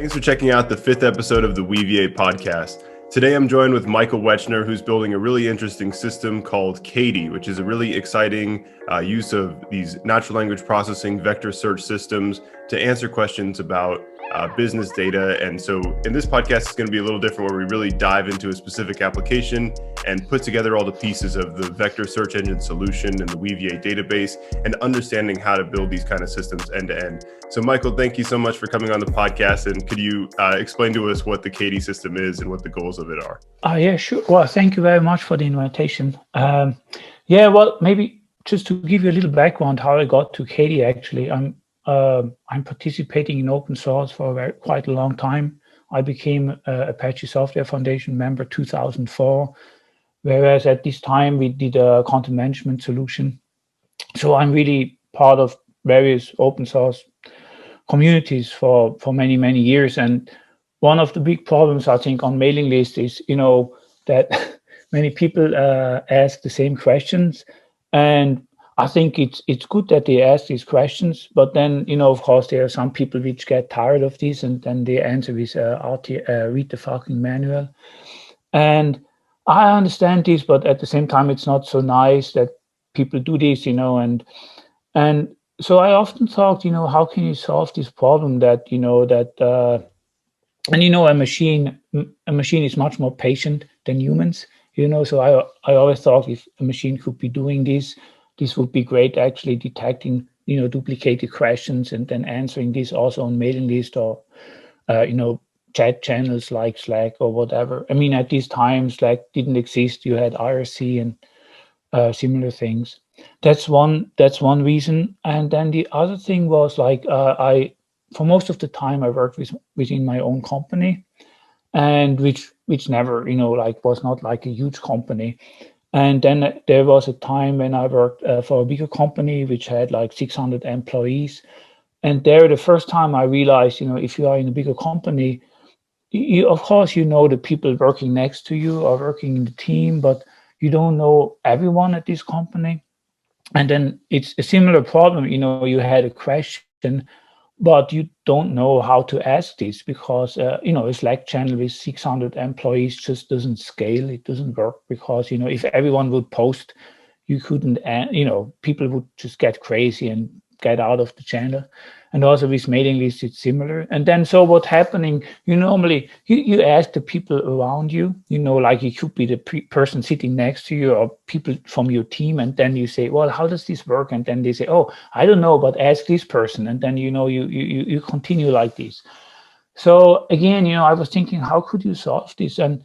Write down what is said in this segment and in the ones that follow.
Thanks for checking out the 5th episode of the Weaviate Podcast. Today I'm joined with Michael Wechner, who's building a really interesting system called Katie, which is a really exciting use of these natural language processing vector search systems to answer questions about business data. And so in this podcast, it's going to be a little different, where we really dive into a specific application and put together all the pieces of the vector search engine solution and the Weaviate database and understanding how to build these kind of systems end to end. So Michael, thank you so much for coming on the podcast. And could you explain to us what the Katie system is and what the goals of it are? Yeah, sure. Well, thank you very much for the invitation. Well, maybe just to give you a little background how I got to Katie. Actually, I'm participating in open source for quite a long time. I became Apache Software Foundation member 2004, whereas at this time we did a content management solution. So I'm really part of various open source communities for many, many years. And one of the big problems, I think, on mailing lists is, that many people ask the same questions. And I think it's good that they ask these questions, but then, of course, there are some people which get tired of this, and then they answer with read the fucking manual. And I understand this, but at the same time, it's not so nice that people do this, and so I often thought, how can you solve this problem that, a machine is much more patient than humans, so I always thought if a machine could be doing this would be great, actually detecting, duplicated questions and then answering this also on mailing list or, chat channels like Slack or whatever. I mean, at this time, Slack didn't exist. You had IRC and similar things. That's one reason. And then the other thing was for most of the time I worked within my own company, and which never, was not like a huge company. And then there was a time when I worked for a bigger company which had like 600 employees. And there, the first time I realized, if you are in a bigger company, of course, the people working next to you or working in the team, but you don't know everyone at this company. And then it's a similar problem, you had a question, but you don't know how to ask this because, a Slack channel with 600 employees just doesn't scale. It doesn't work because, if everyone would post, you couldn't, people would just get crazy and get out of the channel. And also with mailing lists, it's similar. And then, so what's happening, normally you ask the people around you, like it could be the person sitting next to you or people from your team. And then you say, well, how does this work? And then they say, oh, I don't know, but ask this person. And then, you continue like this. So again, I was thinking, how could you solve this? And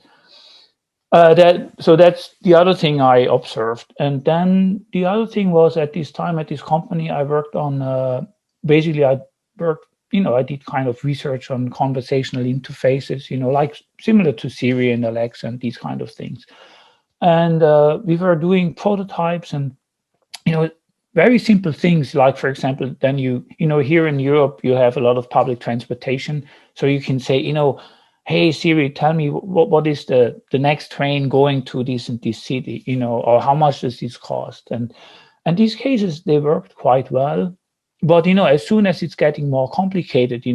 so that's the other thing I observed. And then the other thing was, at this time at this company, I worked on, I did kind of research on conversational interfaces, like similar to Siri and Alexa and these kind of things. And we were doing prototypes and, very simple things, like, for example, then here in Europe, you have a lot of public transportation. So you can say, hey, Siri, tell me what is the next train going to this and this city, or how much does this cost? And these cases, they worked quite well. But, as soon as it's getting more complicated,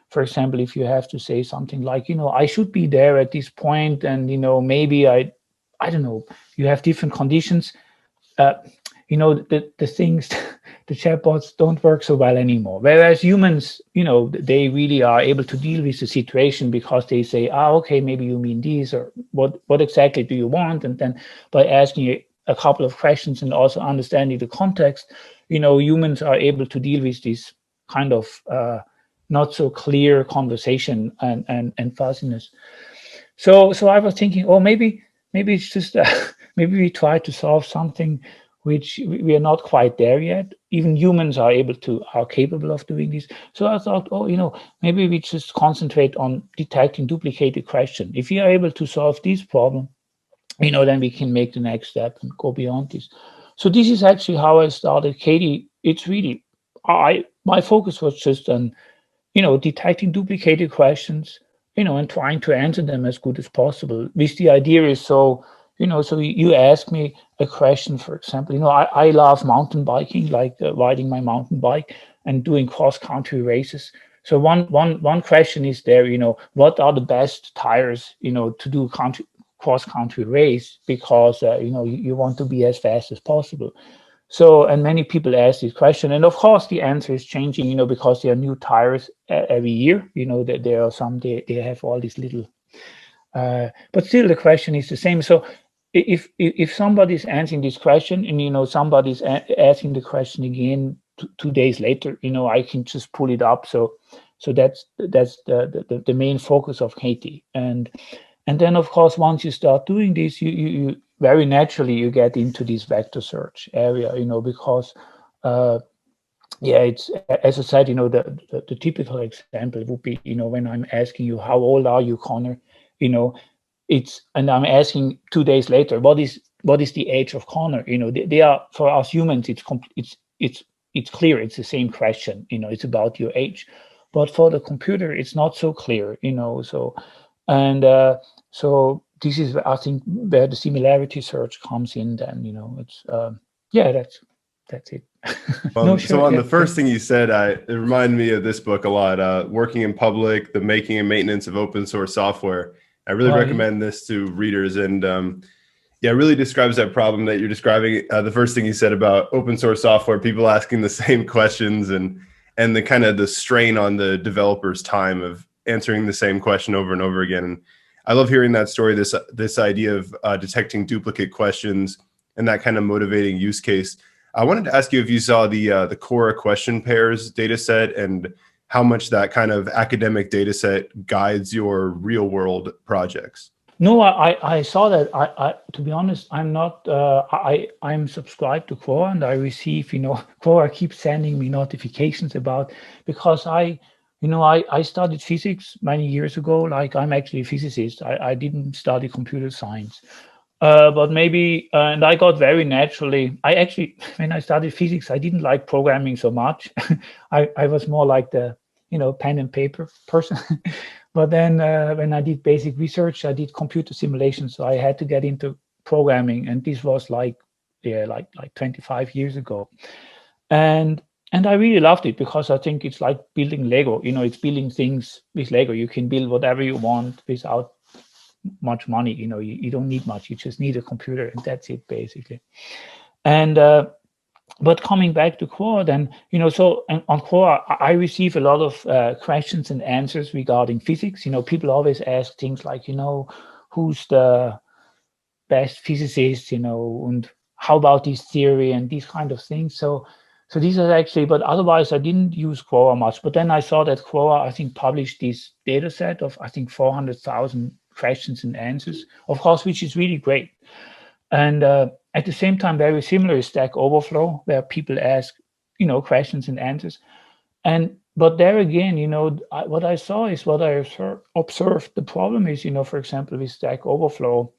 for example, if you have to say something like, I should be there at this point, and, maybe I don't know, you have different conditions. The things, the chatbots don't work so well anymore. Whereas humans, they really are able to deal with the situation because they say, okay, maybe you mean this, or what exactly do you want? And then by asking a couple of questions and also understanding the context, humans are able to deal with this kind of not so clear conversation and fuzziness. So I was thinking, maybe it's just maybe we try to solve something which we are not quite there yet. Even humans are capable of doing this. So I thought, maybe we just concentrate on detecting duplicated questions. If we are able to solve this problem, then we can make the next step and go beyond this. So this is actually how I started Katie. It's really, my focus was just on, detecting duplicated questions, and trying to answer them as good as possible. With the idea is so you ask me a question, for example, I love mountain biking, like riding my mountain bike and doing cross-country races. So one question is there, what are the best tires, to do cross-country race, because you want to be as fast as possible. So, and many people ask this question, and of course the answer is changing, because there are new tires every year. That there are some, they have all these little, but still the question is the same. So if somebody's answering this question, and somebody's asking the question again 2 days later, I can just pull it up. So that's the main focus of Katie. And then of course, once you start doing this, you very naturally you get into this vector search area, because it's, as I said, the typical example would be, when I'm asking you, how old are you, Connor? And I'm asking 2 days later, what is the age of Connor? They are, for us humans, it's clear, it's the same question, it's about your age. But for the computer, it's not so clear, so, and so this is, I think, where the similarity search comes in. Then it's that's it. No, sure. So on the first thing you said, it reminded me of this book a lot. Working in Public: The Making and Maintenance of Open Source Software. I really recommend this to readers, and it really describes that problem that you're describing. The first thing you said about open source software, people asking the same questions, and the kind of the strain on the developer's time of answering the same question over and over again. And I love hearing that story, this idea of detecting duplicate questions and that kind of motivating use case. I wanted to ask you if you saw the Quora question pairs data set, and how much that kind of academic data set guides your real world projects. No, I saw that. I to be honest, I'm not. I'm subscribed to Quora, and I receive. Quora keeps sending me notifications about, because I studied physics many years ago. Like, I'm actually a physicist. I didn't study computer science. But maybe, and I got very naturally, I actually, when I studied physics, I didn't like programming so much. I was more like the, pen and paper person. But then when I did basic research, I did computer simulation. So I had to get into programming. And this was like 25 years ago. And I really loved it, because I think it's like building Lego. It's building things with Lego. You can build whatever you want without much money. You don't need much. You just need a computer, and that's it, basically. And but coming back to Quora, then so on Quora, I receive a lot of questions and answers regarding physics. People always ask things like, who's the best physicist, and how about this theory and these kind of things. So these are actually, but otherwise I didn't use Quora much. But then I saw that Quora, I think, published this data set of, I think, 400,000 questions and answers, of course, which is really great. And at the same time, very similar is Stack Overflow, where people ask, questions and answers. But there again, what I saw is what I observed. The problem is, for example, with Stack Overflow,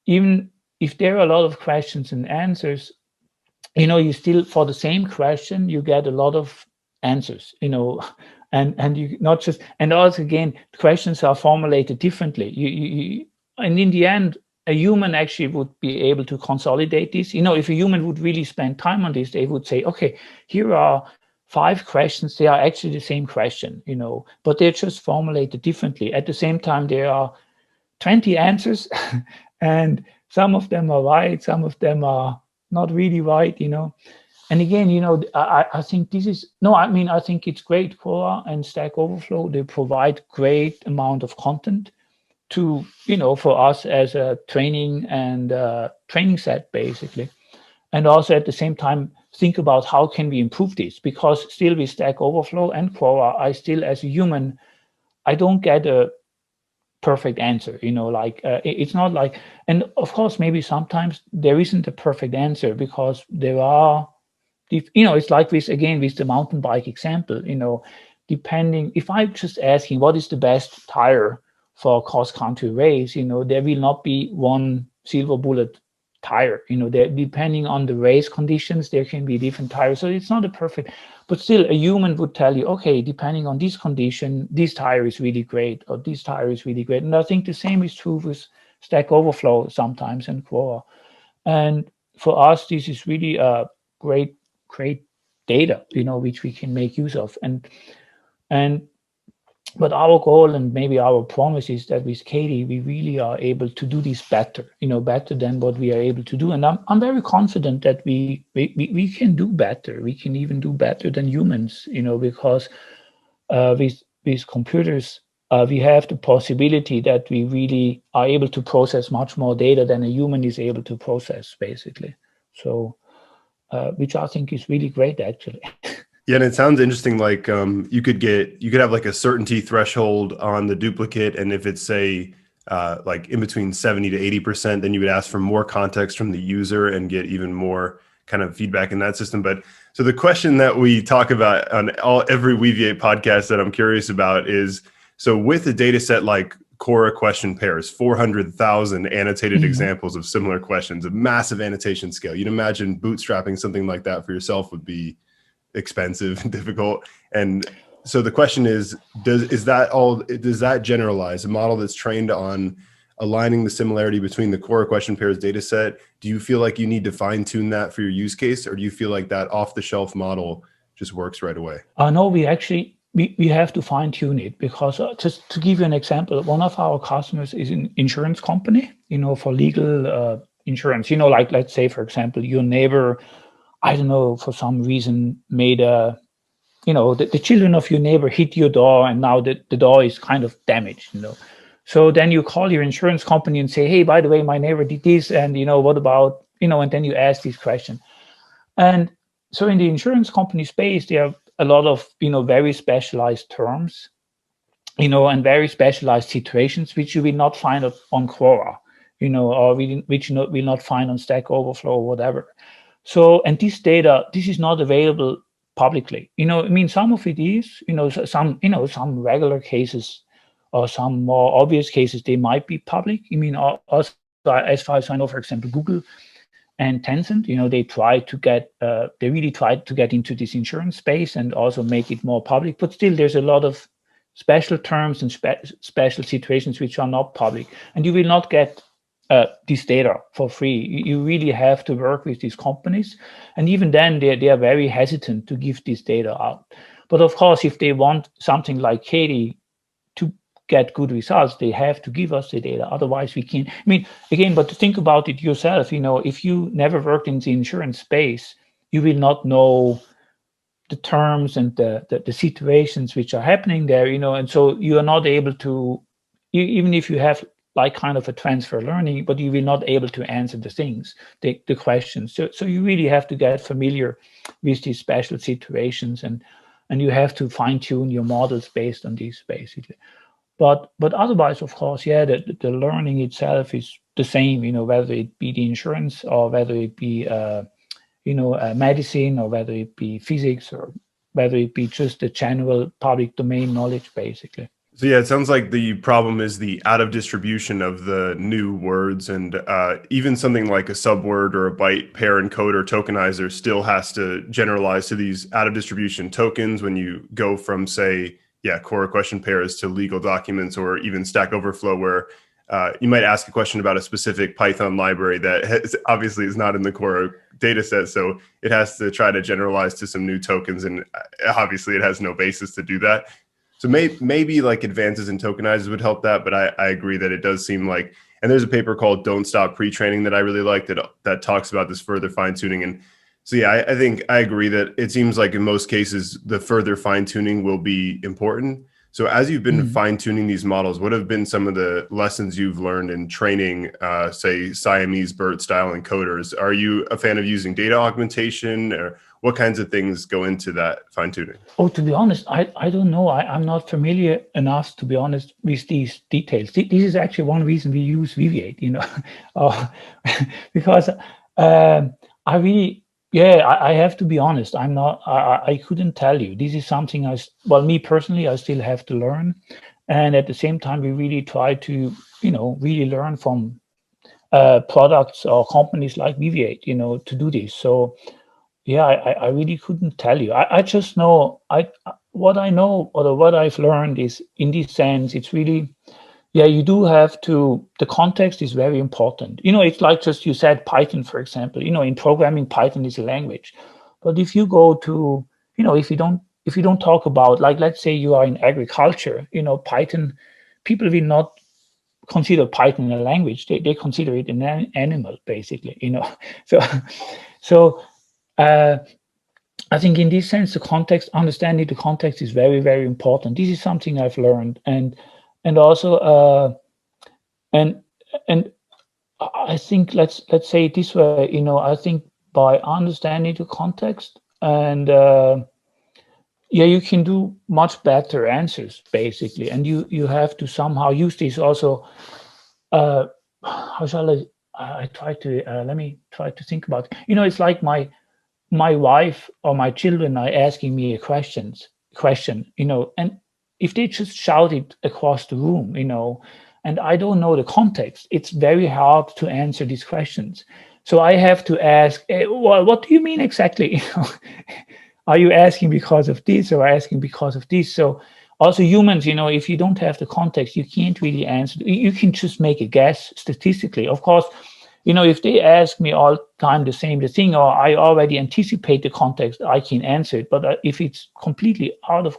even if there are a lot of questions and answers, you still, for the same question, you get a lot of answers, and you not just, and also again, questions are formulated differently. And in the end, a human actually would be able to consolidate this. If a human would really spend time on this, they would say, okay, here are 5 questions. They are actually the same question, but they're just formulated differently. At the same time, there are 20 answers, and some of them are right, some of them are not really right, And again, I think this is, I think it's great. Quora and Stack Overflow, they provide great amount of content to, for us as a training and training set, basically. And also at the same time, think about how can we improve this, because still with Stack Overflow and Quora, I still, as a human, I don't get a perfect answer, it's not like, and of course, maybe sometimes there isn't a perfect answer, because there are, it's like with the mountain bike example, depending, if I'm just asking what is the best tire for a cross-country race, there will not be one silver bullet tire, depending on the race conditions, there can be different tires. So it's not a perfect, but still a human would tell you, okay, depending on this condition, this tire is really great, or this tire is really great. And I think the same is true with Stack Overflow sometimes and Quora. And for us, this is really a great data, which we can make use of. And But our goal and maybe our promise is that with Katie, we really are able to do this better, better than what we are able to do. And I'm very confident that we can do better. We can even do better than humans, because with computers, we have the possibility that we really are able to process much more data than a human is able to process, basically. So, which I think is really great, actually. Yeah, and it sounds interesting. Like you could have like a certainty threshold on the duplicate, and if it's say like in between 70 to 80%, then you would ask for more context from the user and get even more kind of feedback in that system. But so the question that we talk about on every Weaviate podcast that I'm curious about is, so with a data set like Quora question pairs, 400,000 annotated examples of similar questions, a massive annotation scale. You'd imagine bootstrapping something like that for yourself would be expensive and difficult. And so the question is, does that generalize a model that's trained on aligning the similarity between the Quora question pairs data set? Do you feel like you need to fine tune that for your use case, or do you feel like that off the shelf model just works right away? No, we actually, we have to fine tune it, because just to give you an example, one of our customers is an insurance company, for legal insurance, like let's say, for example, your neighbor, I don't know, for some reason made the children of your neighbor hit your door, and now the door is kind of damaged, So then you call your insurance company and say, hey, by the way, my neighbor did this, and what about, and then you ask this question. And so in the insurance company space, there are a lot of, very specialized terms, and very specialized situations, which you will not find on Quora, or which you will not find on Stack Overflow or whatever. So, and this data, this is not available publicly. Some of it is, some regular cases or some more obvious cases, they might be public. Also, as far as I know, for example, Google and Tencent, they really tried to get into this insurance space and also make it more public. But still, there's a lot of special terms and special situations which are not public, and you will not get this data for free. You really have to work with these companies, and even then they are very hesitant to give this data out. But of course, if they want something like Katie to get good results, they have to give us the data. Otherwise we can't. Again, but to think about it yourself, if you never worked in the insurance space, you will not know the terms and the situations which are happening there, and so you are not able to, even if you have like kind of a transfer learning, but you will not able to answer the questions. So you really have to get familiar with these special situations, and you have to fine tune your models based on these, basically. But otherwise, of course, yeah, the learning itself is the same, whether it be the insurance or whether it be medicine, or whether it be physics, or whether it be just the general public domain knowledge, basically. So yeah, it sounds like the problem is the out of distribution of the new words, and even something like a subword or a byte pair encoder tokenizer still has to generalize to these out of distribution tokens when you go from, say, Quora question pairs to legal documents, or even Stack Overflow, where you might ask a question about a specific Python library that obviously is not in the Quora data set. So it has to try to generalize to some new tokens, and obviously it has no basis to do that. So maybe like advances in tokenizers would help that, but I agree that it does seem like, and there's a paper called Don't Stop Pre-Training that I really like that talks about this further fine-tuning. And so yeah, I think I agree that it seems like in most cases, the further fine-tuning will be important. So as you've been fine-tuning these models, what have been some of the lessons you've learned in training, say, Siamese BERT style encoders? Are you a fan of using data augmentation, or what kinds of things go into that fine-tuning? Oh, to be honest, I don't know. I'm not familiar enough, to be honest, with these details. This is actually one reason we use Weaviate, because I really... Yeah, I have to be honest. I couldn't tell you. This is something me personally, I still have to learn. And at the same time, we really try to, really learn from products or companies like Weaviate, to do this. So yeah, I really couldn't tell you. I just know, what I know, or what I've learned is, in this sense, it's really, yeah, you do have to, the context is very important. It's like, just you said Python, for example, in programming, Python is a language. But if you go to, if you don't if you don't talk about, like, let's say you are in agriculture, Python, people will not consider Python a language. They consider it an animal, basically, So, so I think in this sense, understanding the context is very, very important. This is something I've learned, and also and I think let's say it this way. I think by understanding the context and you can do much better answers, basically, and you have to somehow use this also. How shall I try to let me try to think about it. It's like my wife or my children are asking me a question, and if they just shout it across the room, and I don't know the context, it's very hard to answer these questions. So I have to ask, well, what do you mean exactly? Are you asking because of this or asking because of this? So also humans, if you don't have the context, you can't really answer. You can just make a guess statistically. Of course, if they ask me all the time the thing, or I already anticipate the context, I can answer it. But if it's completely out of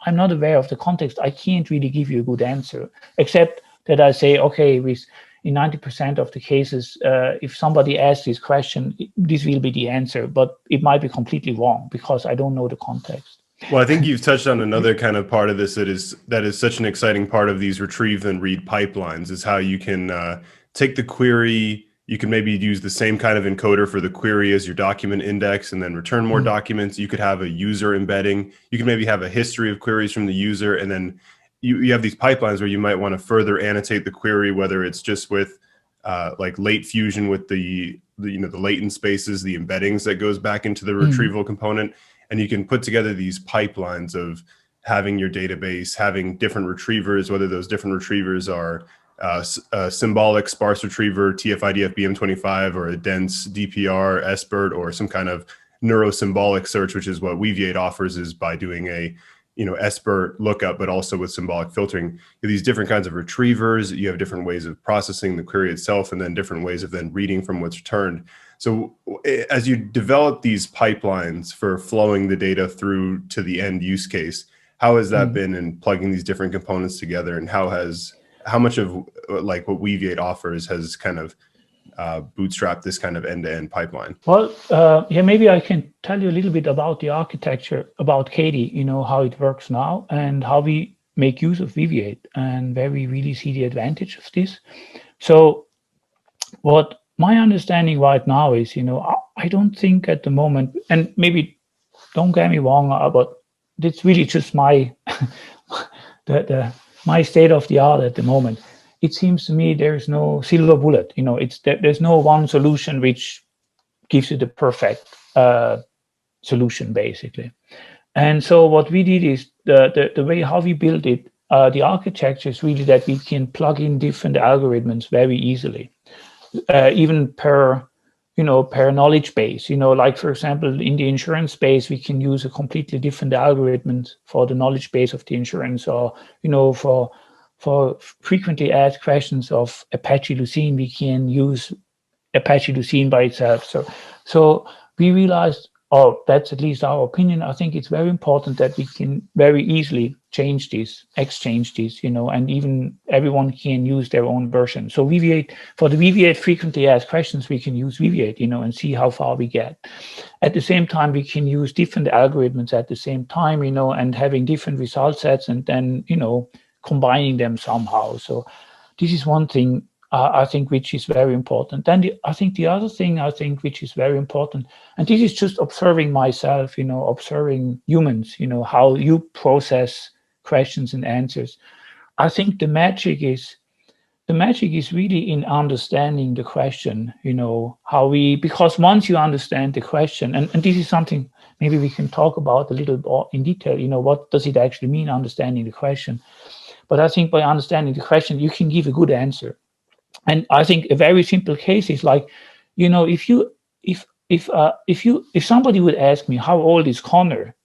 I'm not aware of the context, I can't really give you a good answer, except that I say, okay, in 90% of the cases, if somebody asks this question, this will be the answer, but it might be completely wrong because I don't know the context. Well, I think you've touched on another kind of part of this that is such an exciting part of these retrieve and read pipelines, is how you can take the query. You can maybe use the same kind of encoder for the query as your document index and then return more documents. You could have a user embedding. You can maybe have a history of queries from the user, and then you have these pipelines where you might want to further annotate the query, whether it's just with like late fusion with the latent spaces, the embeddings that goes back into the retrieval component. And you can put together these pipelines of having your database, having different retrievers, whether those different retrievers are a symbolic sparse retriever, TF-IDF BM25, or a dense DPR, SBIRT, or some kind of neurosymbolic search, which is what Weaviate offers, is by doing a SBIRT lookup, but also with symbolic filtering. You have these different kinds of retrievers. You have different ways of processing the query itself, and then different ways of then reading from what's returned. So as you develop these pipelines for flowing the data through to the end use case, how has that been in plugging these different components together, and how much of like what Weaviate offers has kind of bootstrapped this kind of end-to-end pipeline? Well, maybe I can tell you a little bit about the architecture, about Katie, how it works now and how we make use of Weaviate and where we really see the advantage of this. So what my understanding right now is, I don't think at the moment, and maybe don't get me wrong, but it's really just my my state of the art at the moment. It seems to me there's no silver bullet. There's no one solution which gives you the perfect solution, basically. And so what we did is the way how we build it, the architecture is really that we can plug in different algorithms very easily, even per knowledge base. Like, for example, in the insurance space, we can use a completely different algorithms for the knowledge base of the insurance, or for frequently asked questions of Apache Lucene, we can use Apache Lucene by itself. So we realized, or that's at least our opinion, I think it's very important that we can very easily exchange these, and even everyone can use their own version. So for the Weaviate frequently asked questions, we can use Weaviate, and see how far we get. At the same time, we can use different algorithms at the same time, and having different result sets, and then, combining them somehow. So this is one thing I think which is very important. Then I think the other thing which is very important, and this is just observing myself, observing humans, how you process questions and answers. I think the magic is really in understanding the question, because once you understand the question, and this is something maybe we can talk about a little more in detail, what does it actually mean, understanding the question? But I think by understanding the question, you can give a good answer. And I think a very simple case is like, if somebody would ask me how old is Connor,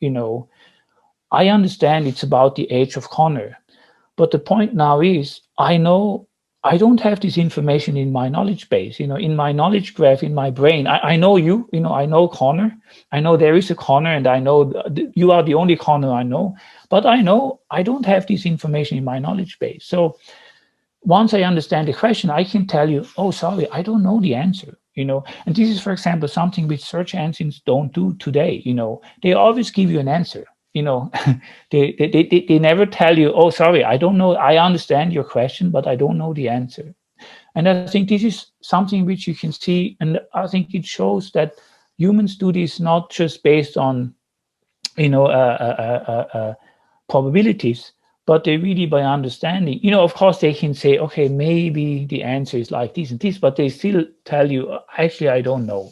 I understand it's about the age of Connor. But the point now is, I know I don't have this information in my knowledge base, in my knowledge graph, in my brain. I know you, I know Connor. I know there is a Connor, and I know you are the only Connor I know. But I know I don't have this information in my knowledge base. So once I understand the question, I can tell you, oh, sorry, I don't know the answer. And this is, for example, something which search engines don't do today. They always give you an answer. They never tell you, oh, sorry, I don't know. I understand your question, but I don't know the answer. And I think this is something which you can see, and I think it shows that humans do this not just based on, probabilities, but they really by understanding. Of course, they can say, okay, maybe the answer is like this and this, but they still tell you, actually, I don't know.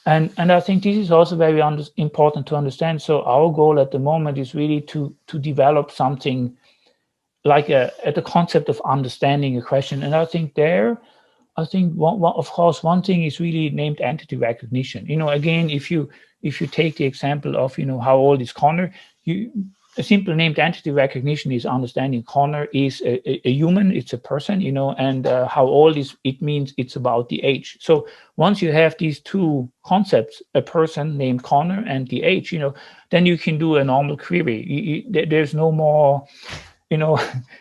And I think this is also very important to understand. So our goal at the moment is really to develop something like the concept of understanding a question. And I think of course, one thing is really named entity recognition. Again, if you take the example of how old is Connor, a simple named entity recognition is understanding Connor is a human, it's a person, and how old is it means it's about the age. So once you have these two concepts, a person named Connor and the age, then you can do a normal query. There's no more,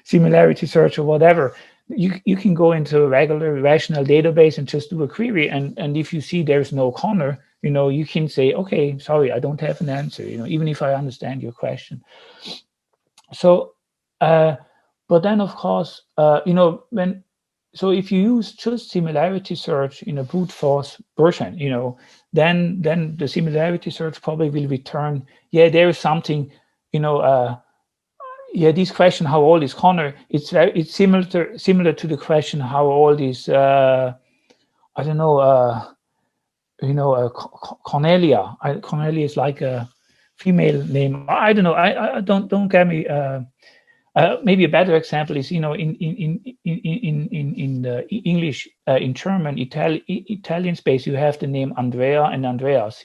similarity search or whatever. You can go into a regular relational database and just do a query, and if you see there's no Connor, you can say, okay, sorry, I don't have an answer, even if I understand your question. So, but then of course, if you use just similarity search in a brute force version, then the similarity search probably will return, yeah, there is something, this question, how old is Connor? It's similar to the question, how old is I don't know, Cornelia. Cornelia is like a female name. I don't know. I don't get me. Maybe a better example is in the English, in German, Italian space, you have the name Andrea and Andreas.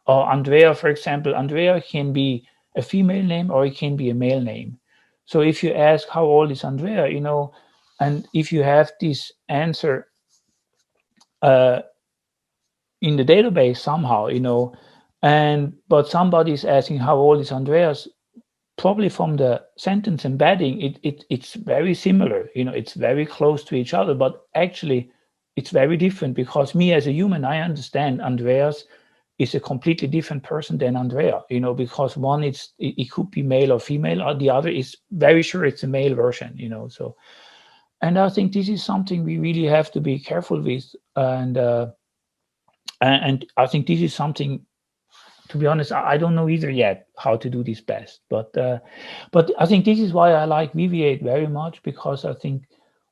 Or Andrea, for example, Andrea can be a female name or it can be a male name. So if you ask how old is Andrea, and if you have this answer in the database somehow, but somebody is asking how old is Andreas, probably from the sentence embedding, it's very similar, it's very close to each other, but actually it's very different, because me as a human, I understand Andreas is a completely different person than Andrea, because one it could be male or female, or the other is very sure it's a male version, so. And I think this is something we really have to be careful with, and I think this is something, to be honest, I don't know either yet how to do this best, but I think this is why I like Weaviate very much, because I think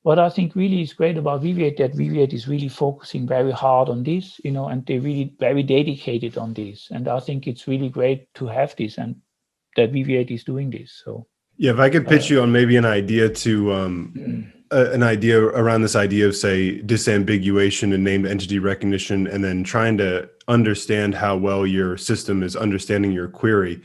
what I think really is great about Weaviate, that Weaviate is really focusing very hard on this, and they're really very dedicated on this. And I think it's really great to have this, and that Weaviate is doing this. So yeah, if I could pitch you on maybe an idea to an idea around this idea of, say, disambiguation and named entity recognition, and then trying to understand how well your system is understanding your query.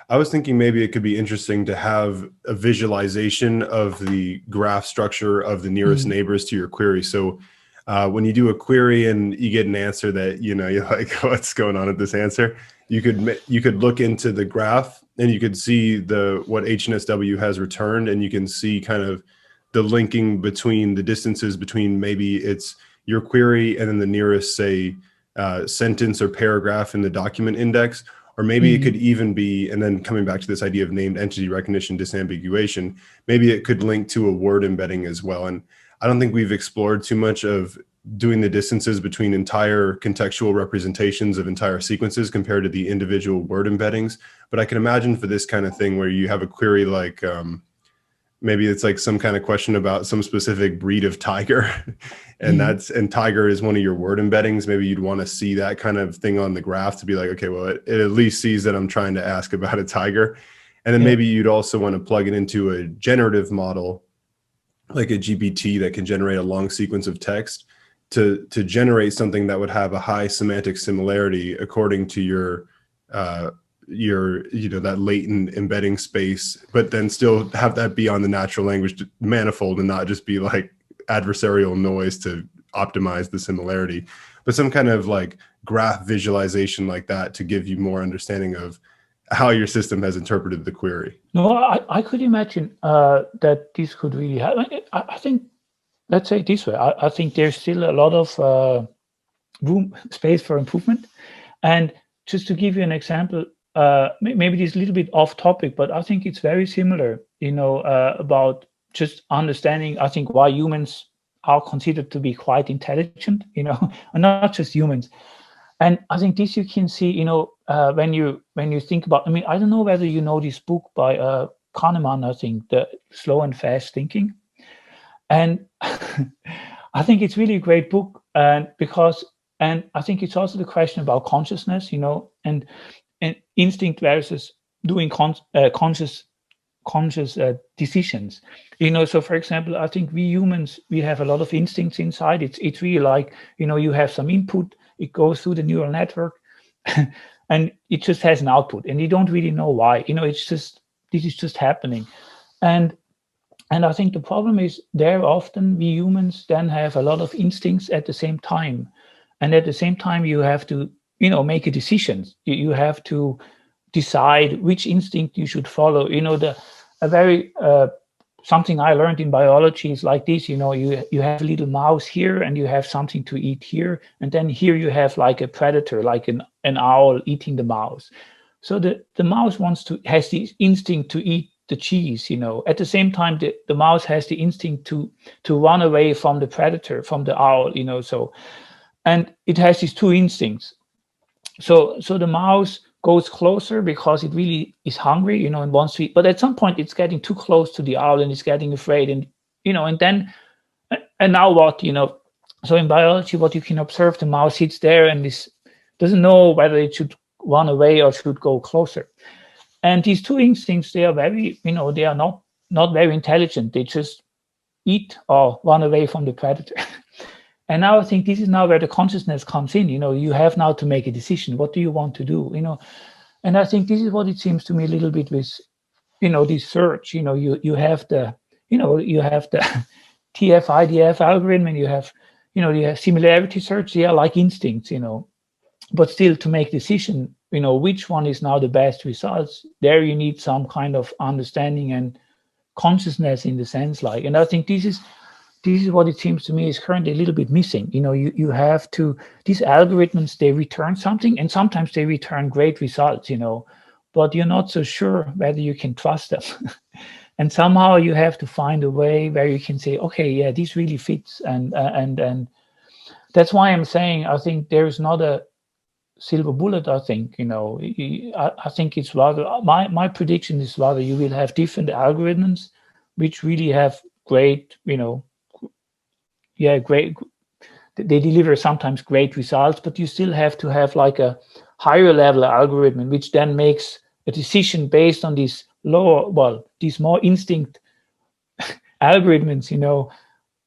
I was thinking maybe it could be interesting to have a visualization of the graph structure of the nearest neighbors to your query. So when you do a query and you get an answer that, you're like, what's going on with this answer? You could look into the graph and you could see what HNSW has returned, and you can see kind of the linking between the distances between maybe it's your query and then the nearest, say, sentence or paragraph in the document index. Or maybe it could even be, and then coming back to this idea of named entity recognition, disambiguation, maybe it could link to a word embedding as well. And I don't think we've explored too much of doing the distances between entire contextual representations of entire sequences compared to the individual word embeddings. But I can imagine for this kind of thing where you have a query like, maybe it's like some kind of question about some specific breed of tiger, and tiger is one of your word embeddings. Maybe you'd want to see that kind of thing on the graph to be like, okay, well, it at least sees that I'm trying to ask about a tiger. And then maybe you'd also want to plug it into a generative model, like a GPT that can generate a long sequence of text to generate something that would have a high semantic similarity according to your that latent embedding space, but then still have that be on the natural language manifold and not just be like adversarial noise to optimize the similarity, but some kind of like graph visualization like that to give you more understanding of how your system has interpreted the query. No, I could imagine that this could really happen. I think, let's say it this way, I think there's still a lot of space for improvement. And just to give you an example, maybe this is a little bit off topic, but I think it's very similar, about just understanding, I think, why humans are considered to be quite intelligent, and not just humans. And I think this you can see, when you think about, I don't know whether you know this book by Kahneman, I think, the Slow and Fast Thinking. And I think it's really a great book, and I think it's also the question about consciousness, and instinct versus doing conscious decisions. So for example, I think we humans, we have a lot of instincts inside. It's really like, you have some input, it goes through the neural network, and it just has an output, and you don't really know why. This is just happening. And I think the problem is there often we humans then have a lot of instincts at the same time. And at the same time, you have to, make a decision. You have to decide which instinct you should follow. Something I learned in biology is like this, you have a little mouse here and you have something to eat here. And then here you have like a predator, like an owl eating the mouse. So the mouse has the instinct to eat the cheese, At the same time, the mouse has the instinct to run away from the predator, from the owl, so, and it has these two instincts. So the mouse goes closer because it really is hungry, and wants to eat. But at some point, it's getting too close to the owl and it's getting afraid, and and now what, So in biology, what you can observe, the mouse sits there and doesn't know whether it should run away or should go closer. And these two instincts, they are very, they are not very intelligent. They just eat or run away from the predator. And now I think this is now where the consciousness comes in. You have now to make a decision. What do you want to do? And I think this is what it seems to me a little bit with, this search. You have the TF-IDF algorithm, and you have similarity search. They are like instincts, but still to make decision, which one is now the best results. There you need some kind of understanding and consciousness in the sense like, and I think this is what it seems to me is currently a little bit missing. You have to, these algorithms, they return something, and sometimes they return great results, but you're not so sure whether you can trust them. And somehow you have to find a way where you can say, okay, yeah, this really fits. And that's why I'm saying, I think there's not a silver bullet. I think, I think it's rather, my prediction is rather you will have different algorithms which really have great, great. They deliver sometimes great results, but you still have to have like a higher level algorithm, which then makes a decision based on these these more instinct algorithms.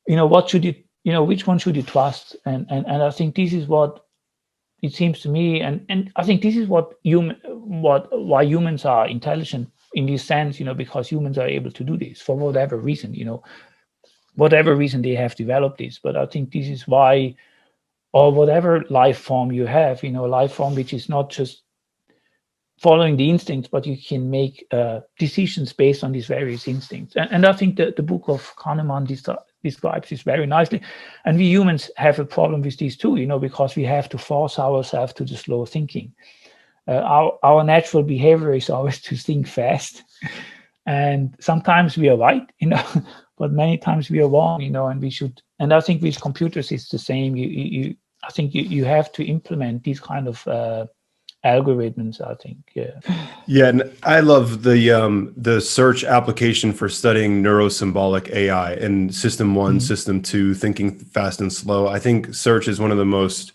What should you, which one should you trust? And I think this is what it seems to me, and I think this is why humans are intelligent in this sense, because humans are able to do this for whatever reason, whatever reason they have developed this. But I think this is why, or whatever life form you have, life form which is not just following the instincts, but you can make decisions based on these various instincts. And I think the book of Kahneman describes this very nicely. And we humans have a problem with these too, because we have to force ourselves to the slow thinking. Our natural behavior is always to think fast. And sometimes we are right, but many times we are wrong, and we should. And I think with computers, it's the same. I think you have to implement these kind of algorithms, I think. Yeah, and I love the search application for studying neurosymbolic AI and System 1, System 2, thinking fast and slow. I think search is one of the most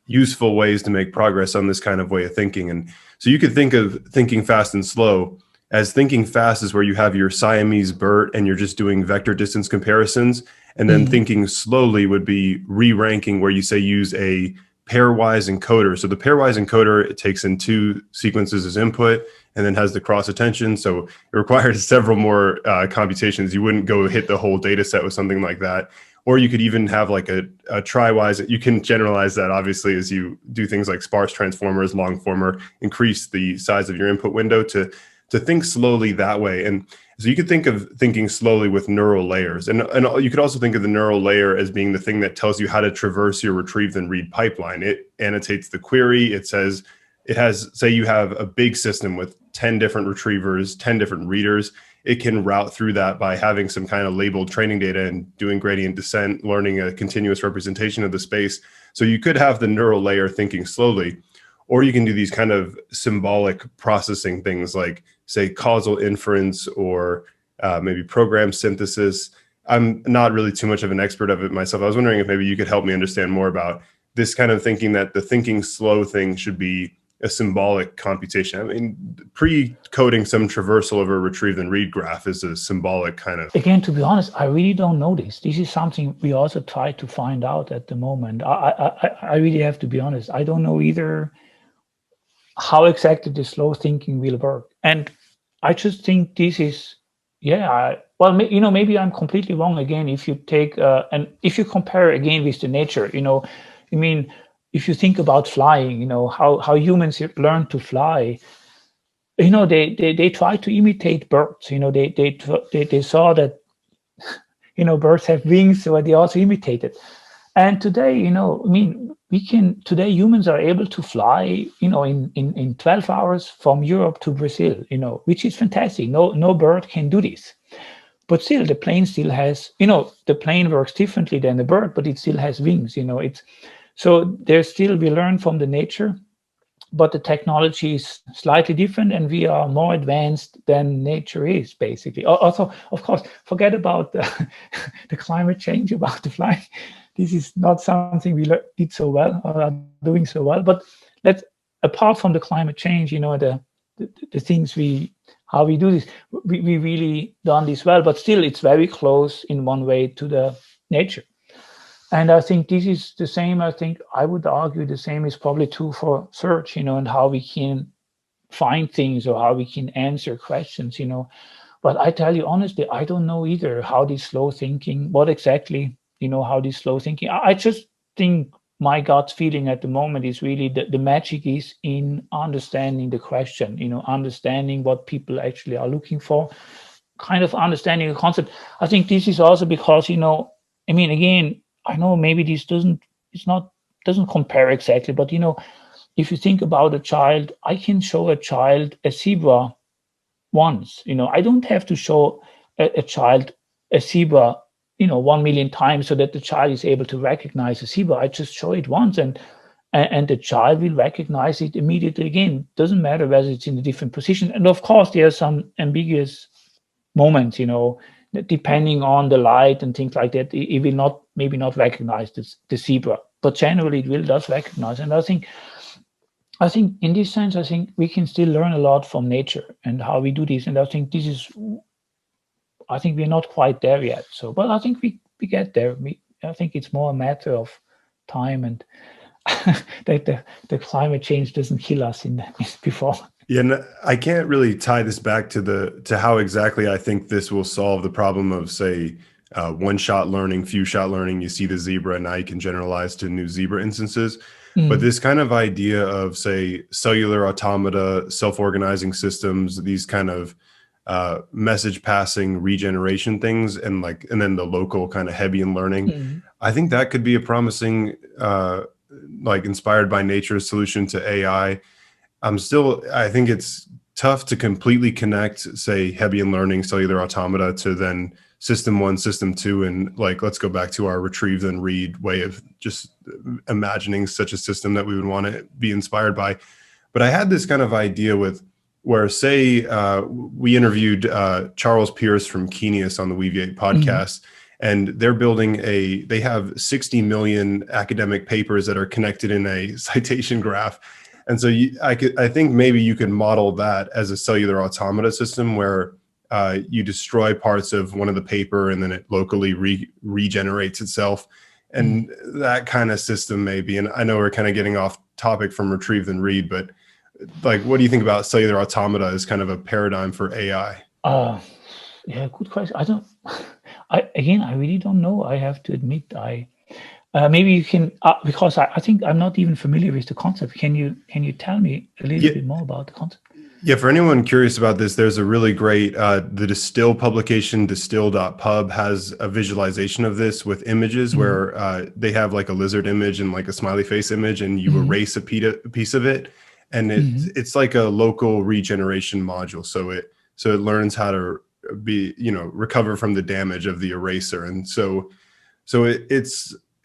useful ways to make progress on this kind of way of thinking. And so you could think of thinking fast and slow as thinking fast is where you have your Siamese BERT and you're just doing vector distance comparisons. And then thinking slowly would be re-ranking, where you say use a pairwise encoder. So the pairwise encoder, it takes in two sequences as input and then has the cross attention. So it requires several more computations. You wouldn't go hit the whole data set with something like that. or you could even have like a try-wise. You can generalize that obviously as you do things like sparse transformers, long former, increase the size of your input window to think slowly that way. And so you could think of thinking slowly with neural layers. And you could also think of the neural layer as being the thing that tells you how to traverse your retrieve and read pipeline. It annotates the query. It says, it has, say you have a big system with 10 different retrievers, 10 different readers. It can route through that by having some kind of labeled training data and doing gradient descent, learning a continuous representation of the space. So you could have the neural layer thinking slowly, or you can do these kind of symbolic processing things like, say, causal inference or maybe program synthesis. I'm not really too much of an expert of it myself. I was wondering if maybe you could help me understand more about this kind of thinking, that the thinking slow thing should be a symbolic computation. I mean, pre-coding some traversal of a retrieve and read graph is a symbolic kind of. Again, to be honest, I really don't know this. This is something we also try to find out at the moment. I really have to be honest. I don't know either how exactly the slow thinking will work. And I just think this is, maybe I'm completely wrong again. If you take, and if you compare again with the nature, I mean, if you think about flying, how humans learn to fly, they try to imitate birds. They saw that, birds have wings, so they also imitate it. And today, today humans are able to fly, in 12 hours from Europe to Brazil, which is fantastic. No bird can do this. But still, the plane still has, the plane works differently than the bird, but it still has wings, So there's still, we learn from the nature, but the technology is slightly different and we are more advanced than nature is, basically. Also, of course, forget about the climate change, about the flying. This is not something we did so well or are doing so well. But apart from the climate change, the things how we do this, we really done this well, but still it's very close in one way to the nature. And I think this is the same. I think I would argue the same is probably true for search, and how we can find things or how we can answer questions, But I tell you honestly, I don't know either how this slow thinking, what exactly, how this slow thinking. I just think my gut feeling at the moment is really the magic is in understanding the question, understanding what people actually are looking for, kind of understanding the concept. I think this is also because, again, I know maybe this doesn't compare exactly, but if you think about a child, I can show a child a zebra once. I don't have to show a child a zebra 1 million times so that the child is able to recognize a zebra. I just show it once and the child will recognize it immediately. Again, doesn't matter whether it's in a different position. And of course, there are some ambiguous moments, depending on the light and things like that. It will maybe not recognize the zebra, but generally it does recognize. And I think in this sense, I think we can still learn a lot from nature and how we do this. And I think we're not quite there yet. So, but I think we get there. I think it's more a matter of time and that the climate change doesn't kill us before. Yeah, and I can't really tie this back to how exactly I think this will solve the problem of, say, one-shot learning, few-shot learning. You see the zebra, and now you can generalize to new zebra instances. But this kind of idea of, say, cellular automata, self-organizing systems, these kind of message passing regeneration things, and then the local kind of Hebbian learning, I think that could be a promising, inspired by nature's solution to AI. I think it's tough to completely connect, say, Hebbian learning, cellular automata to then system 1, system 2, and let's go back to our retrieve and read way of just imagining such a system that we would want to be inspired by. But I had this kind of idea where, say, we interviewed Charles Pierce from Kenius on the Weaviate podcast, and they're they have 60 million academic papers that are connected in a citation graph. And so I think maybe you could model that as a cellular automata system where you destroy parts of one of the paper and then it locally regenerates itself. And that kind of system maybe, and I know we're kind of getting off topic from retrieve and read, but what do you think about cellular automata as kind of a paradigm for AI? Yeah, good question. I really don't know. I have to admit, maybe you can, because I think I'm not even familiar with the concept. Can you tell me a little bit more about the concept? Yeah, for anyone curious about this, there's a really great, the Distill publication, distill.pub, has a visualization of this with images where they have like a lizard image and like a smiley face image, and you erase a piece of it. And it's like a local regeneration module. So it learns how to recover from the damage of the eraser. And so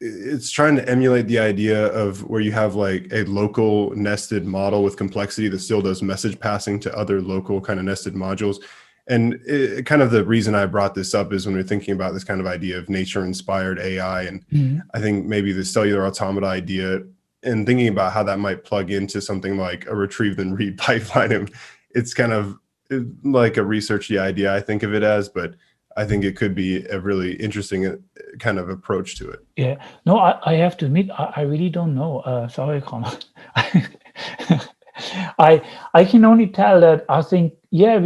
it's trying to emulate the idea of where you have like a local nested model with complexity that still does message passing to other local kind of nested modules. And kind of the reason I brought this up is when we're thinking about this kind of idea of nature inspired AI. And I think maybe the cellular automata idea, and thinking about how that might plug into something like a retrieve then read pipeline. And it's kind of like a researchy idea, I think of it as, but I think it could be a really interesting kind of approach to it. Yeah, no, I have to admit, I really don't know. Sorry, Connor. I can only tell that I think, I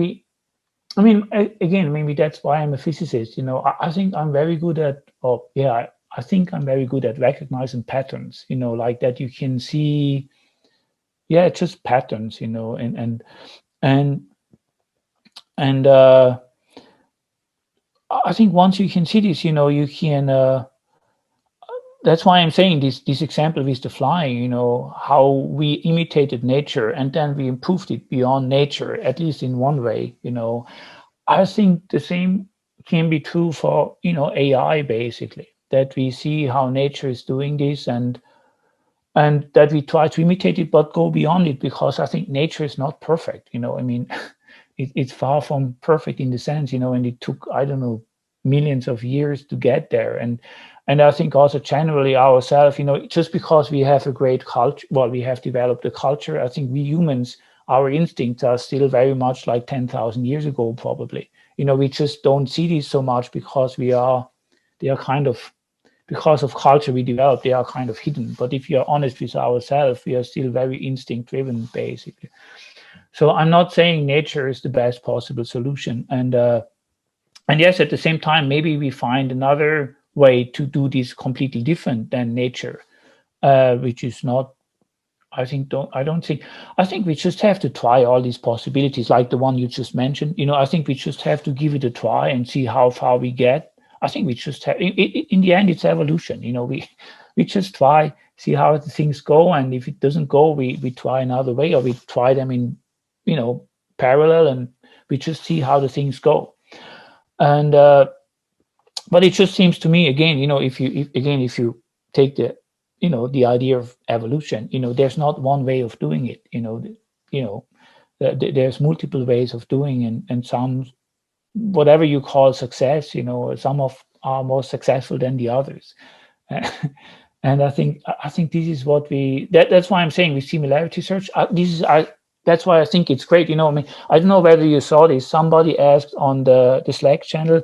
mean, again, maybe that's why I'm a physicist. I think I'm very good at, I think I'm very good at recognizing patterns. Like that you can see, just patterns. And I think once you can see this, you can. That's why I'm saying this example with the flying. How we imitated nature and then we improved it beyond nature, at least in one way. I think the same can be true for AI, basically. That we see how nature is doing this and that we try to imitate it, but go beyond it, because I think nature is not perfect. I mean. It's far from perfect in the sense, and it took, I don't know, millions of years to get there. And I think also generally ourselves, just because we have a great culture, we have developed a culture, I think we humans, our instincts are still very much like 10,000 years ago, probably. We just don't see these so much because they are kind of, because of culture we developed, they are kind of hidden. But if you're honest with ourselves, we are still very instinct driven, basically. So I'm not saying nature is the best possible solution. And yes, at the same time, maybe we find another way to do this completely different than nature, which is not, I think we just have to try all these possibilities, like the one you just mentioned. I think we just have to give it a try and see how far we get. I think we just have, in the end, it's evolution. We just try, see how the things go. And if it doesn't go, we try another way, or we try them in, parallel, and we just see how the things go. And but it just seems to me, again, if you take the the idea of evolution, there's not one way of doing it. There's multiple ways of doing, and some, whatever you call success, some are more successful than the others. And I think this is what that's why I'm saying with similarity search, that's why I think it's great. I mean, I don't know whether you saw this. Somebody asked on the Slack channel,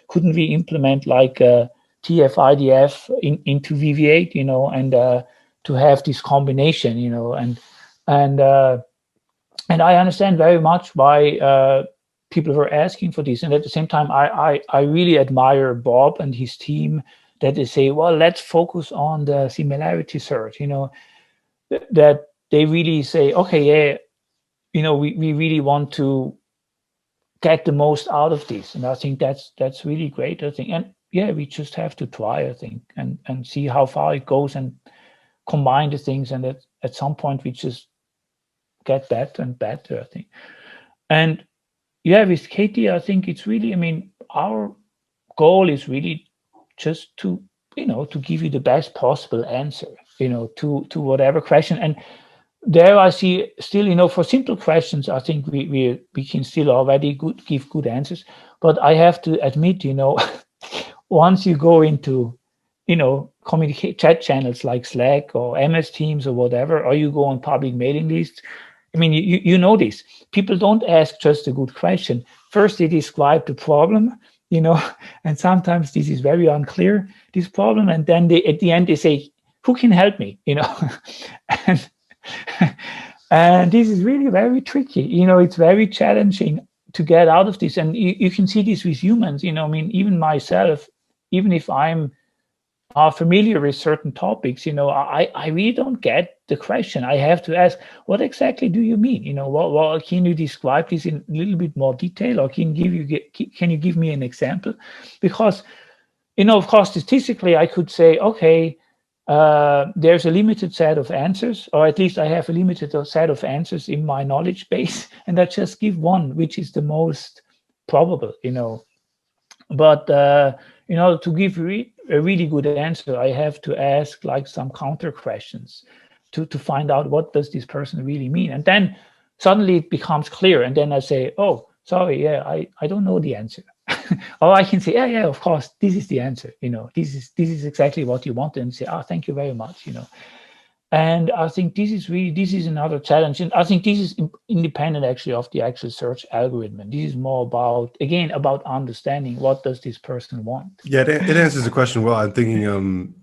couldn't we implement like TF-IDF into Weaviate, and to have this combination, and I understand very much why people were asking for this. And at the same time, I really admire Bob and his team, that they say, well, let's focus on the similarity search, that they really say, okay, we really want to get the most out of this. And I think that's really great, I think. And we just have to try, I think, and see how far it goes and combine the things. And at some point we just get better and better, I think. And with Katie, I think it's really, I mean, our goal is really just to, to give you the best possible answer, to whatever question. And there I see still, for simple questions, I think we can still already give good answers. But I have to admit, once you go into, communicate chat channels like Slack or MS Teams or whatever, or you go on public mailing lists, I mean, you know this. People don't ask just a good question. First, they describe the problem, and sometimes this is very unclear, this problem. And then at the end, they say, who can help me, and this is really very tricky. It's very challenging to get out of this. And you can see this with humans, I mean, even myself, even if I'm familiar with certain topics, I really don't get the question. I have to ask, what exactly do you mean? What can you describe this in a little bit more detail, or can you give me an example? Because, of course, statistically, I could say, okay, there's a limited set of answers, or at least I have a limited set of answers in my knowledge base, and I just give one, which is the most probable, But to give a really good answer, I have to ask like some counter questions to find out what does this person really mean, and then suddenly it becomes clear, and then I say, oh, sorry, yeah, I don't know the answer. Or I can say, yeah, of course, this is the answer. This is exactly what you wanted, and say, oh, thank you very much. And I think this is another challenge. And I think this is independent actually of the actual search algorithm. And this is more about understanding what does this person want. Yeah, it answers the question well. I'm thinking,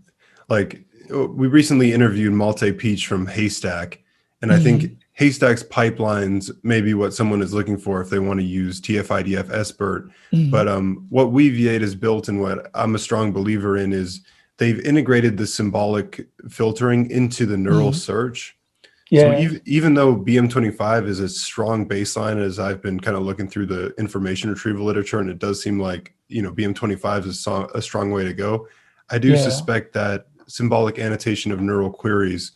like, we recently interviewed Malte Peach from Haystack, and I think Haystack's pipelines may be what someone is looking for if they want to use TF-IDF SBERT. But what Weaviate has built, and what I'm a strong believer in, is they've integrated the symbolic filtering into the neural search. Yeah. So even though BM25 is a strong baseline, as I've been kind of looking through the information retrieval literature, and it does seem like, BM25 is a strong way to go, I do suspect that symbolic annotation of neural queries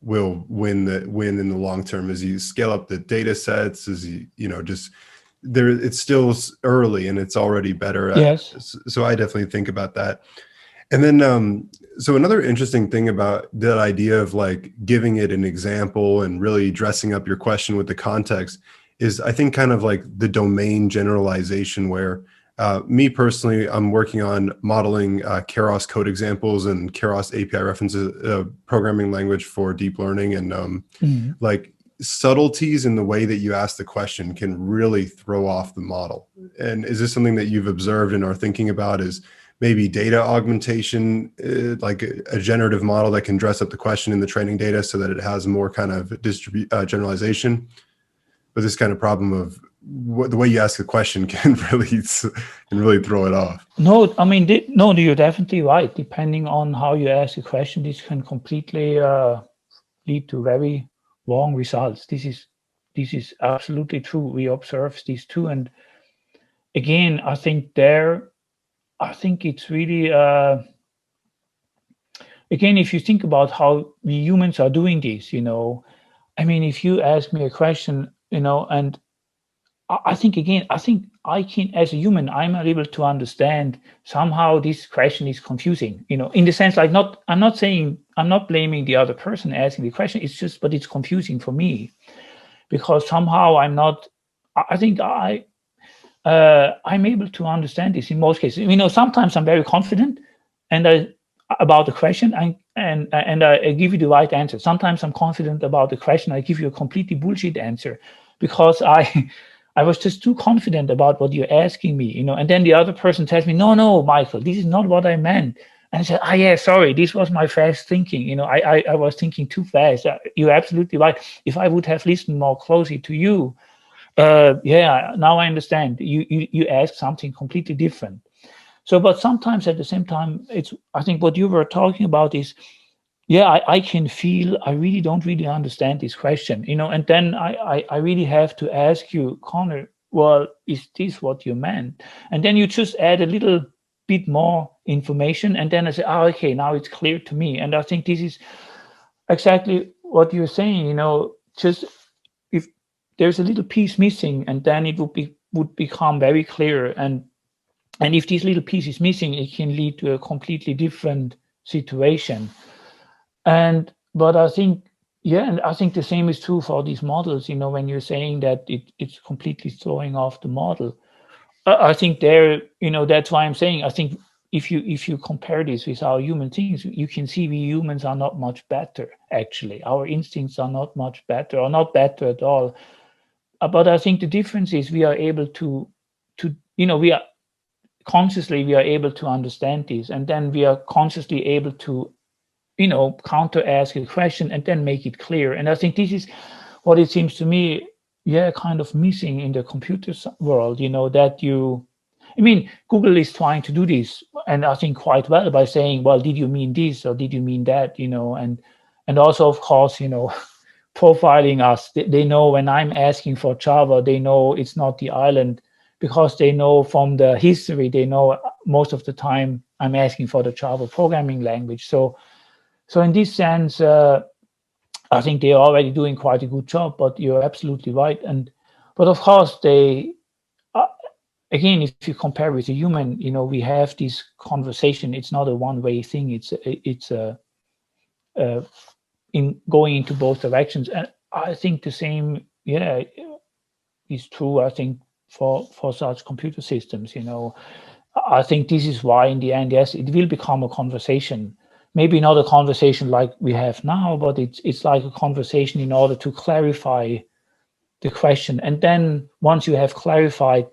will win in the long term as you scale up the data sets, as it's still early and it's already better. Yes. So I definitely think about that. And then, so another interesting thing about that idea of like giving it an example and really dressing up your question with the context is, I think, kind of like the domain generalization, where me personally, I'm working on modeling Keras code examples and Keras API references, programming language for deep learning. And like subtleties in the way that you ask the question can really throw off the model. And is this something that you've observed and are thinking about, is maybe data augmentation, like a generative model that can dress up the question in the training data so that it has more kind of generalization? But this kind of problem of the way you ask a question can really throw it off. No, I mean, you're definitely right. Depending on how you ask a question, this can completely lead to very wrong results. This is absolutely true. We observe these too, and again, I think it's really again, if you think about how we humans are doing this, I mean, if you ask me a question, and I think I can, as a human, I'm able to understand somehow this question is confusing, in the sense, like, I'm not blaming the other person asking the question. It's just, but it's confusing for me because somehow I'm able to understand this in most cases. Sometimes I'm very confident about the question and I give you the right answer. Sometimes I'm confident about the question. I give you a completely bullshit answer because I was just too confident about what you're asking me, and then the other person tells me, no, Michael, this is not what I meant. And I said, yeah, sorry, this was my fast thinking. I was thinking too fast. You're absolutely right. If I would have listened more closely to you, now I understand. You asked something completely different. So, but sometimes at the same time, I think what you were talking about is, I can feel I really don't really understand this question, and then I really have to ask you, Connor, well, is this what you meant? And then you just add a little bit more information, and then I say, okay, now it's clear to me. And I think this is exactly what you're saying, just if there's a little piece missing, and then it would become very clear. And if this little piece is missing, it can lead to a completely different situation. But I think, and I think the same is true for these models, when you're saying that it's completely throwing off the model. I think that's why I'm saying, I think if you compare this with our human things, you can see we humans are not much better, actually. Our instincts are not much better, or not better at all. But I think the difference is we are able to we are consciously able to understand this, and then we are consciously able to counter ask a question and then make it clear. And I think this is what it seems to me kind of missing in the computer world, that Google is trying to do this, and I think quite well, by saying, well, did you mean this or did you mean that, and also, of course, profiling us. They know when I'm asking for Java, they know it's not the island, because they know from the history, they know most of the time I'm asking for the Java programming language. So in this sense, I think they're already doing quite a good job, but you're absolutely right. But of course, they, again, if you compare with a human, we have this conversation. It's not a one-way thing. It's in going into both directions. And I think the same, is true, I think, for such computer systems. I think this is why, in the end, yes, it will become a conversation. Maybe not a conversation like we have now, but it's like a conversation in order to clarify the question. And then once you have clarified,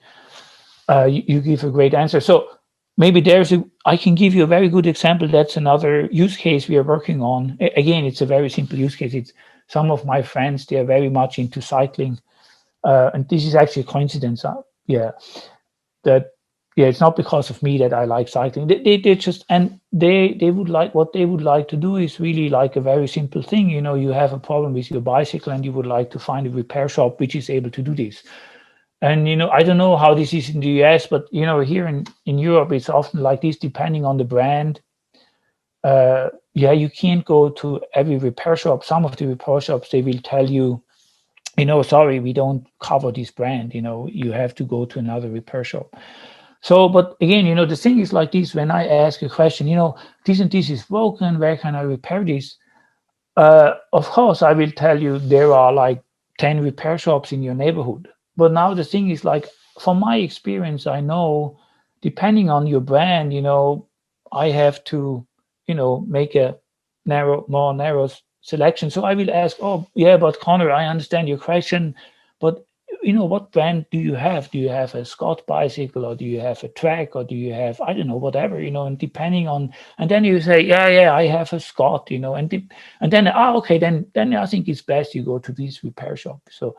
you give a great answer. So maybe I can give you a very good example. That's another use case we are working on. Again, it's a very simple use case. It's some of my friends, they are very much into cycling. And this is actually a coincidence. It's not because of me that I like cycling. They just, and they would like, what they would like to do is really like a very simple thing. You have a problem with your bicycle and you would like to find a repair shop which is able to do this. And, I don't know how this is in the US, but, here in Europe, it's often like this, depending on the brand. You can't go to every repair shop. Some of the repair shops, they will tell you, sorry, we don't cover this brand. You have to go to another repair shop. So, but again, the thing is like this, when I ask a question, this and this is broken, where can I repair this? Of course, I will tell you there are like 10 repair shops in your neighborhood. But now the thing is, like, from my experience, I know, depending on your brand, I have to, make a more narrow selection. So I will ask, oh, yeah, but Connor, I understand your question, but what brand do you have? Do you have a Scott bicycle, or do you have a Trek, or do you have, I don't know, whatever, and depending on, and then you say, yeah, I have a Scott, and then, okay, then I think it's best you go to this repair shop. So,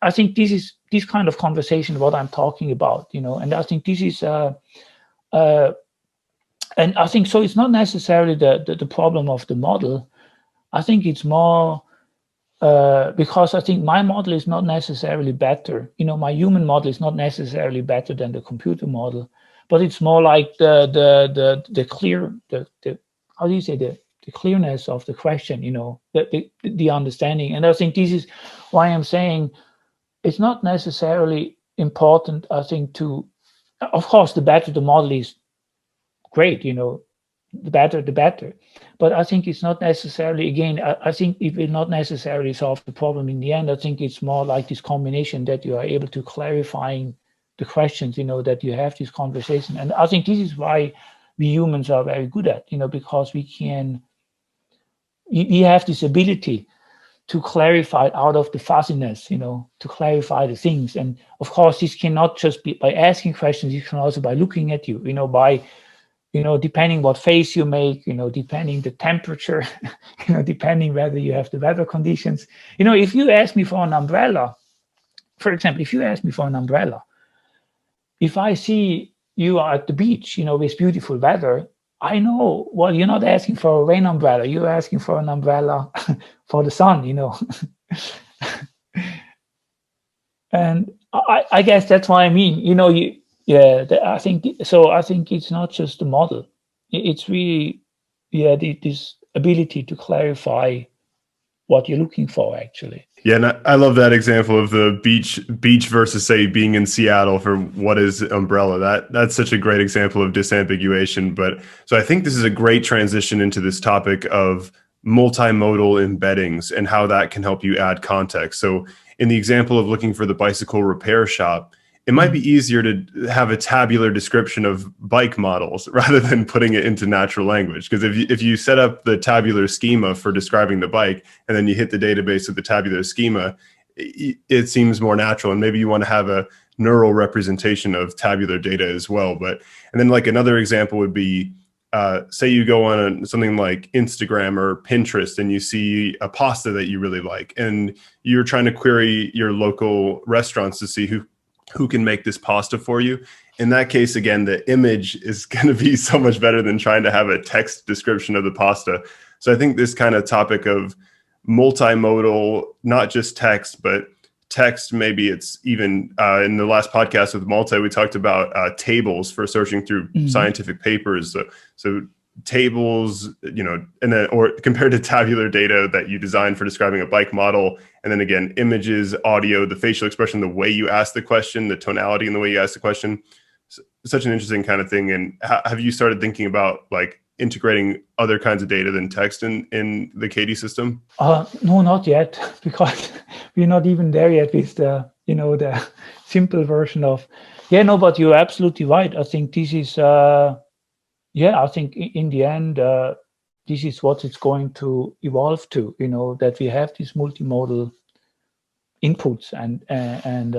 I think this is this kind of conversation, what I'm talking about, and I think this is, and I think, so it's not necessarily the problem of the model. I think it's more, because I think my model is not necessarily better. My human model is not necessarily better than the computer model, but it's more like the clear, the how do you say, the clearness of the question, the understanding. And I think this is why I'm saying it's not necessarily important. I think of course, the better the model is, great, the better. But I think it's not necessarily, again, I think it will not necessarily solve the problem in the end. I think it's more like this combination that you are able to clarifying the questions, that you have this conversation. And I think this is why we humans are very good at, because we have this ability to clarify out of the fuzziness, to clarify the things. And of course, this cannot just be by asking questions, it can also by looking at you, by depending what face you make, depending the temperature, depending whether you have the weather conditions. If you ask me for an umbrella, for example, if I see you are at the beach, with beautiful weather, I know, well, you're not asking for a rain umbrella, you're asking for an umbrella for the sun, And I guess that's what I mean, I think so. I think it's not just the model; it's really, this ability to clarify what you're looking for, actually. Yeah, and I love that example of the beach versus, say, being in Seattle for what is umbrella. That's such a great example of disambiguation. But so I think this is a great transition into this topic of multimodal embeddings and how that can help you add context. So in the example of looking for the bicycle repair shop, it might be easier to have a tabular description of bike models rather than putting it into natural language. Because if you set up the tabular schema for describing the bike, and then you hit the database of the tabular schema, it seems more natural. And maybe you want to have a neural representation of tabular data as well. And then like another example would be say you go on something like Instagram or Pinterest and you see a pasta that you really like, and you're trying to query your local restaurants to see who can make this pasta for you. In that case, again, the image is going to be so much better than trying to have a text description of the pasta. So I think this kind of topic of multimodal, not just text, but text, maybe it's even in the last podcast with Multi, we talked about tables for searching through scientific papers. So tables, and then, or compared to tabular data that you design for describing a bike model. And then again, images, audio, the facial expression, the way you ask the question, the tonality and the way you ask the question. Such an interesting kind of thing. And have you started thinking about like integrating other kinds of data than text in the Katie system? No, not yet, because we're not even there yet with the simple version of. No, but you're absolutely right. I think this is I think in the end this is what it's going to evolve to. That we have these multimodal inputs and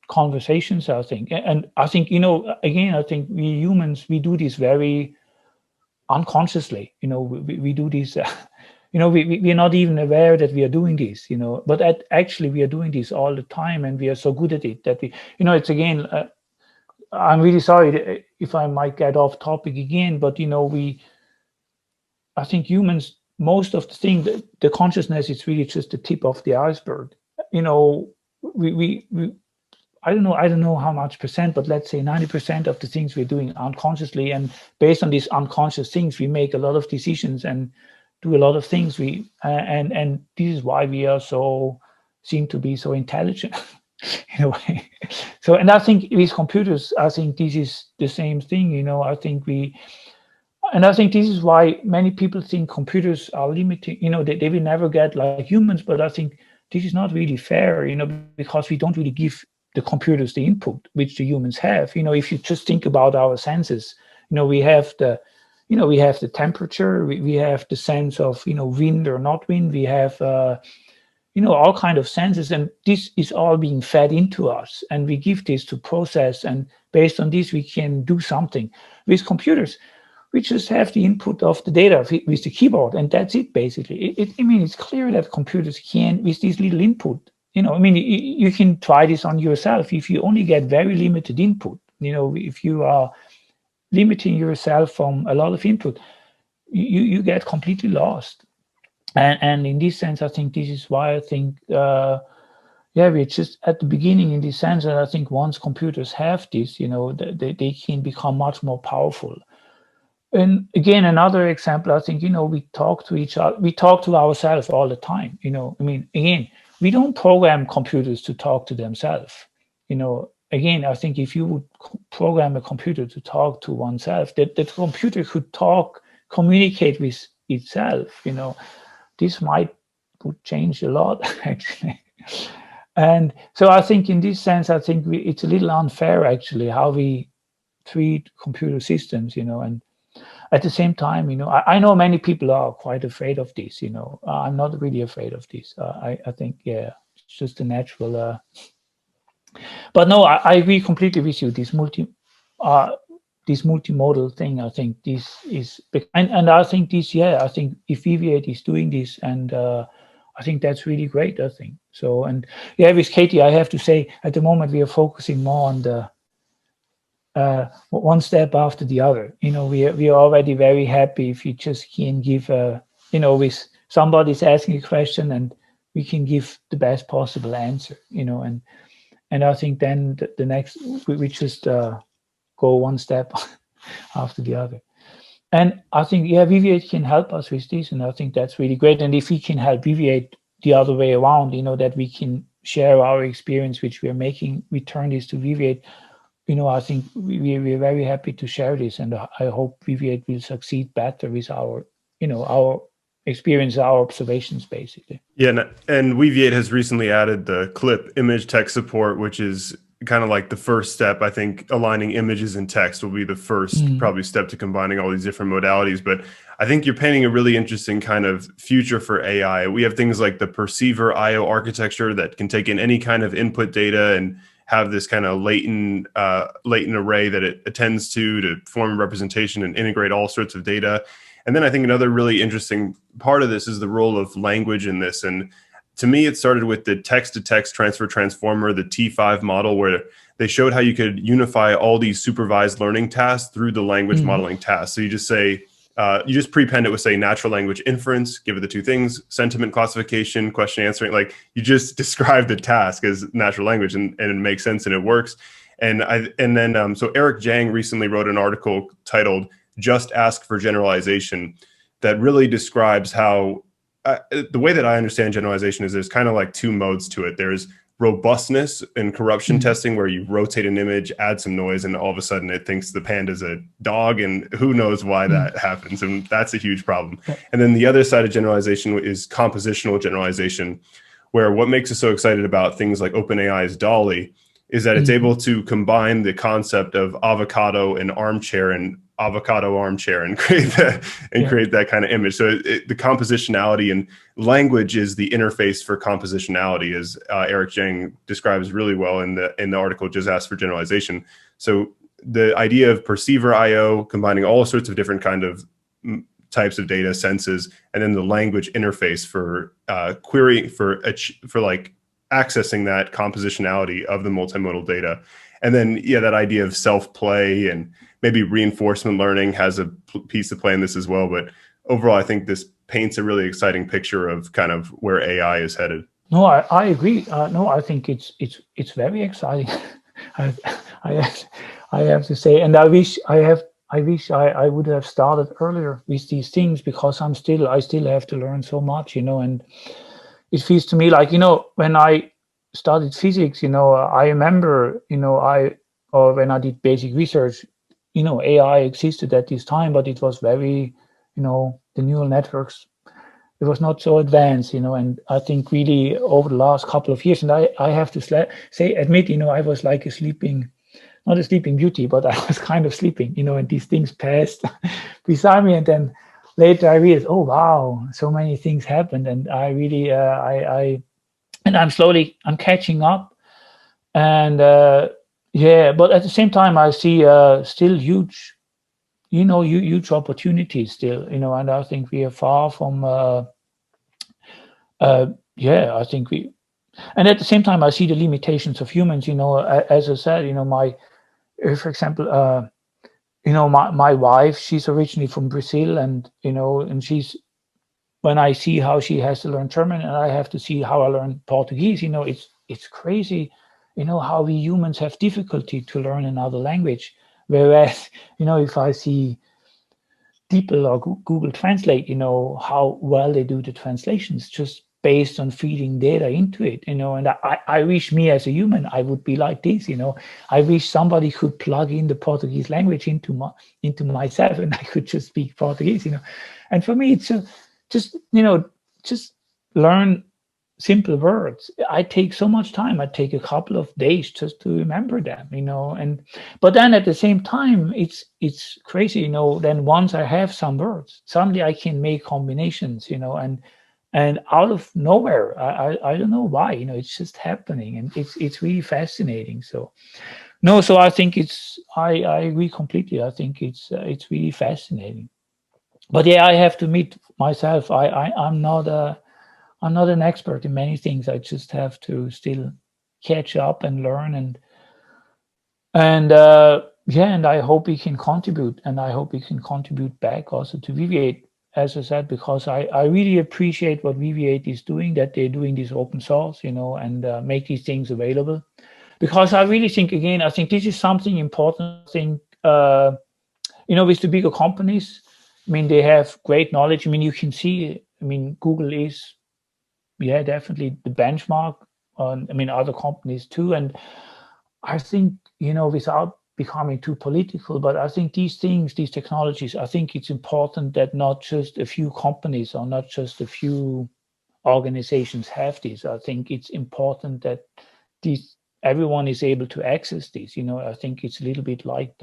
conversations. I think, and I think again, I think we humans, we do this very unconsciously. We do this. We are not even aware that we are doing this. But actually we are doing this all the time, and we are so good at it that we. It's again. I'm really sorry if I might get off topic again, but I think humans, most of the thing, the consciousness is really just the tip of the iceberg. We I don't know how much percent, but let's say 90% of the things we're doing unconsciously, and based on these unconscious things, we make a lot of decisions and do a lot of things. And this is why we are seem to be so intelligent in a way. So, and I think with computers, I think this is the same thing. I think this is why many people think computers are limiting. They will never get like humans, but I think this is not really fair. Because we don't really give the computers the input which the humans have. If you just think about our senses, we have the temperature, we have the sense of wind or not wind, we have all kind of senses, and this is all being fed into us, and we give this to process, and based on this we can do something. With computers, we just have the input of the data with the keyboard, and that's it basically. It's clear that computers can, with this little input, you can try this on yourself. If you only get very limited input, if you are limiting yourself from a lot of input, you get completely lost. And in this sense, I think this is why I think, we're just at the beginning in this sense. And I think once computers have this, they can become much more powerful. And again, another example, I think, we talk to each other, we talk to ourselves all the time. Again, we don't program computers to talk to themselves. Again, I think if you would program a computer to talk to oneself, that the computer could communicate with itself, this would change a lot, actually. And so I think in this sense, I think it's a little unfair, actually, how we treat computer systems, and at the same time, I know many people are quite afraid of this, I'm not really afraid of this. I think, it's just a natural, but no, I agree completely with you. This multimodal thing, I think this is, and I think this, I think if Weaviate is doing this, and I think that's really great, I think. So, and with Katie, I have to say, at the moment, we are focusing more on the one step after the other. We are already very happy if you just can give, with somebody's asking a question and we can give the best possible answer, and I think then the next, we just go one step after the other. And I think, Weaviate can help us with this, and I think that's really great. And if we can help Weaviate the other way around, that we can share our experience, which we are making, we turn this to Weaviate, I think we're very happy to share this, and I hope Weaviate will succeed better with our, our experience, our observations, basically. Yeah, and Weaviate has recently added the clip image text support, which is kind of like the first step. I think aligning images and text will be the first probably step to combining all these different modalities. But I think you're painting a really interesting kind of future for AI. We have things like the perceiver IO architecture that can take in any kind of input data have this kind of latent array that it attends to form a representation and integrate all sorts of data. And then I think another really interesting part of this is the role of language in this. And to me, it started with the text-to-text transfer transformer, the T5 model, where they showed how you could unify all these supervised learning tasks through the language modeling tasks. So you just say, you just prepend it with, say, natural language inference, give it the two things, sentiment classification, question answering. Like, you just describe the task as natural language, and it makes sense and it works. So Eric Zhang recently wrote an article titled "Just Ask for Generalization" that really describes how the way that I understand generalization is there's kind of like two modes to it. There's robustness and corruption testing, where you rotate an image, add some noise, and all of a sudden it thinks the panda's a dog, and who knows why that happens. And that's a huge problem. And then the other side of generalization is compositional generalization, where what makes us so excited about things like OpenAI's DALL-E is that it's able to combine the concept of avocado and armchair and avocado armchair and create that kind of image. So the compositionality and language is the interface for compositionality, as Eric Zhang describes really well in the article Just Ask for Generalization. So the idea of perceiver IO, combining all sorts of different kind of types of data senses, and then the language interface for querying for like accessing that compositionality of the multimodal data. And then, that idea of self-play and maybe reinforcement learning has a piece to play in this as well. But overall, I think this paints a really exciting picture of kind of where AI is headed. No, I agree. No, I think it's very exciting. I have to say, and I wish I would have started earlier with these things, because I still have to learn so much, and it feels to me like, when I studied physics, I remember, when I did basic research, AI existed at this time, but it was very, the neural networks, it was not so advanced, and I think really over the last couple of years, and I have to admit, I was like not a sleeping beauty, but I was kind of sleeping, and these things passed beside me. And then later I realized, oh, wow, so many things happened. And I really, I'm catching up. And but at the same time, I see still huge opportunities still, and I think we are far from, I think and at the same time, I see the limitations of humans, as I said, for example, my wife, she's originally from Brazil, and, and when I see how she has to learn German and I have to see how I learn Portuguese, it's crazy, how we humans have difficulty to learn another language. Whereas, if I see people or Google Translate, how well they do the translations just based on feeding data into it, and I wish me as a human, I would be like this, I wish somebody could plug in the Portuguese language into myself, and I could just speak Portuguese, and for me, it's just learn simple words. I take so much time. I take a couple of days just to remember them, but then at the same time, it's crazy, then once I have some words, suddenly I can make combinations, and out of nowhere, I don't know why, it's just happening, and it's really fascinating. So I think I agree completely. I think it's really fascinating. But I have to admit myself, I'm not an expert in many things. I just have to still catch up and learn, and I hope we can contribute, and I hope we can contribute back also to Weaviate, as I said, because I really appreciate what Weaviate is doing, that they're doing this open source, and make these things available. Because I really think, again, I think this is something important. I think, with the bigger companies, they have great knowledge. You can see, Google is, definitely the benchmark on, other companies too. And I think, without becoming too political, but I think these technologies, I think it's important that not just a few companies or not just a few organizations have these. I think it's important that everyone is able to access these. I think it's a little bit like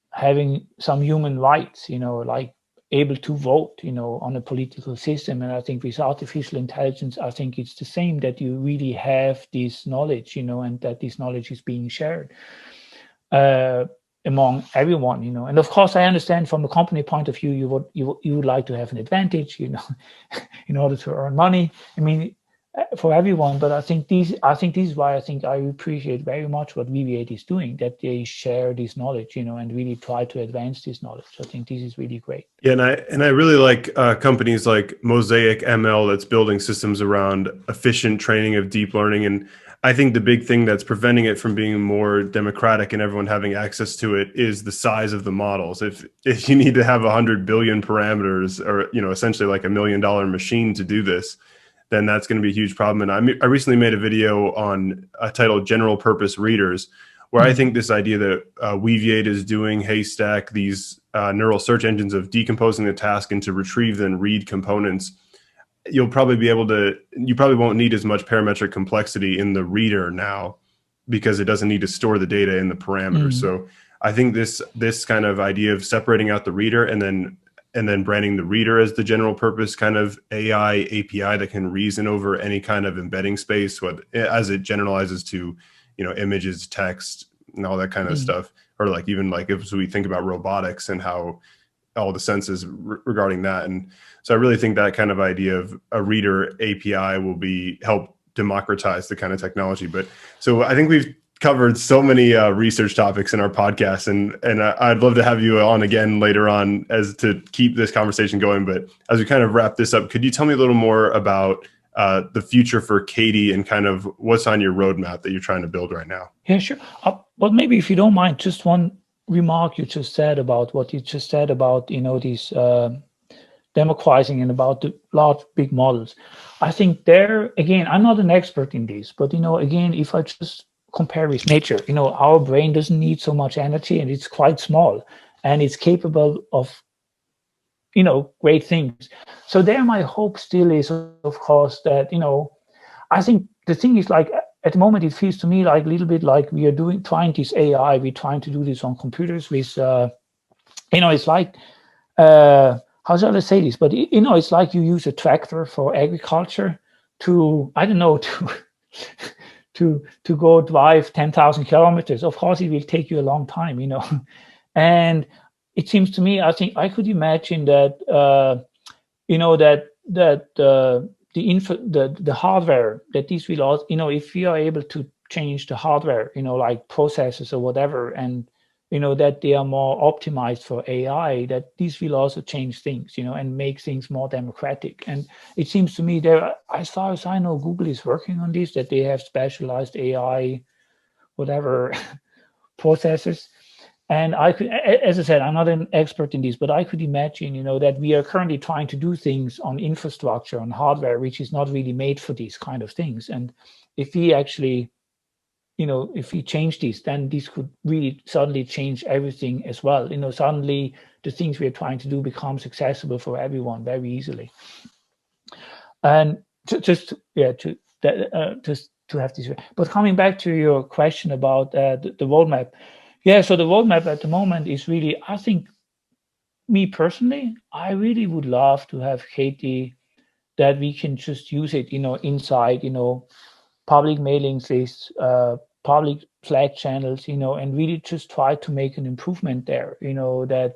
having some human rights, like able to vote, on a political system. And I think with artificial intelligence, I think it's the same, that you really have this knowledge, and that this knowledge is being shared among everyone, And of course, I understand from a company point of view, you would like to have an advantage, in order to earn money. I mean, for everyone. But I think this is why I appreciate very much what Weaviate is doing, that they share this knowledge, and really try to advance this knowledge. I think this is really great. Yeah, and I really like companies like Mosaic ML that's building systems around efficient training of deep learning. And I think the big thing that's preventing it from being more democratic and everyone having access to it is the size of the models. If you need to have 100 billion parameters, or essentially like $1 million machine to do this, then that's going to be a huge problem. And I recently made a video on a titled General Purpose Readers, where I think this idea that Weaviate is doing, Haystack, these neural search engines of decomposing the task into retrieve and read components, you probably won't need as much parametric complexity in the reader now, because it doesn't need to store the data in the parameters. So I think this kind of idea of separating out the reader and then branding the reader as the general purpose kind of AI API that can reason over any kind of embedding space, as it generalizes to, images, text, and all that kind of stuff. Or like, even like if we think about robotics and how all the senses regarding that. And so I really think that kind of idea of a reader API will help democratize the kind of technology. But so I think we've covered so many research topics in our podcast, and I'd love to have you on again later on as to keep this conversation going. But as we kind of wrap this up, could you tell me a little more about the future for Katie and kind of what's on your roadmap that you're trying to build right now? Yeah, sure. But maybe if you don't mind, just one remark you just said about these democratizing and about the large big models. I think there, again, I'm not an expert in this, but again, if I just compare with nature, our brain doesn't need so much energy, and it's quite small, and it's capable of great things. So there, my hope still is, of course, that I think the thing is, like, at the moment it feels to me like a little bit like we are trying this AI, we're trying to do this on computers with it's like how shall I say this, but it's like you use a tractor for agriculture to, I don't know, to go drive 10,000 kilometers. Of course, it will take you a long time, and it seems to me, I think I could imagine that, the hardware, that this will also, if we are able to change the hardware, like processors or whatever, and that they are more optimized for AI, that this will also change things, and make things more democratic. And it seems to me there, as far as I know, Google is working on this, that they have specialized AI, whatever, processors. And I could, as I said, I'm not an expert in this, but I could imagine, that we are currently trying to do things on infrastructure, on hardware, which is not really made for these kind of things. And if we actually, if we change this, then this could really suddenly change everything as well. Suddenly the things we are trying to do becomes accessible for everyone very easily. And just to have this. But coming back to your question about the roadmap. Yeah, so the roadmap at the moment is really, I think, me personally, I really would love to have Katie, that we can just use it, inside, public mailing lists, public Slack channels, and really just try to make an improvement there, that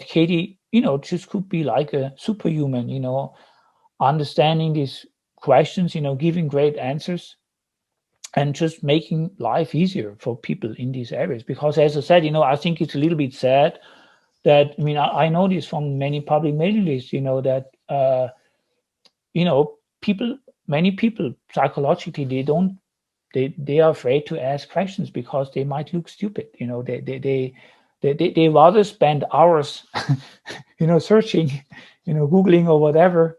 Katie, just could be like a superhuman, understanding these questions, giving great answers, and just making life easier for people in these areas. Because, as I said, I think it's a little bit sad that, I know this from many public mailing lists, that, many people psychologically, they are afraid to ask questions because they might look stupid. They rather spend hours, searching, Googling or whatever,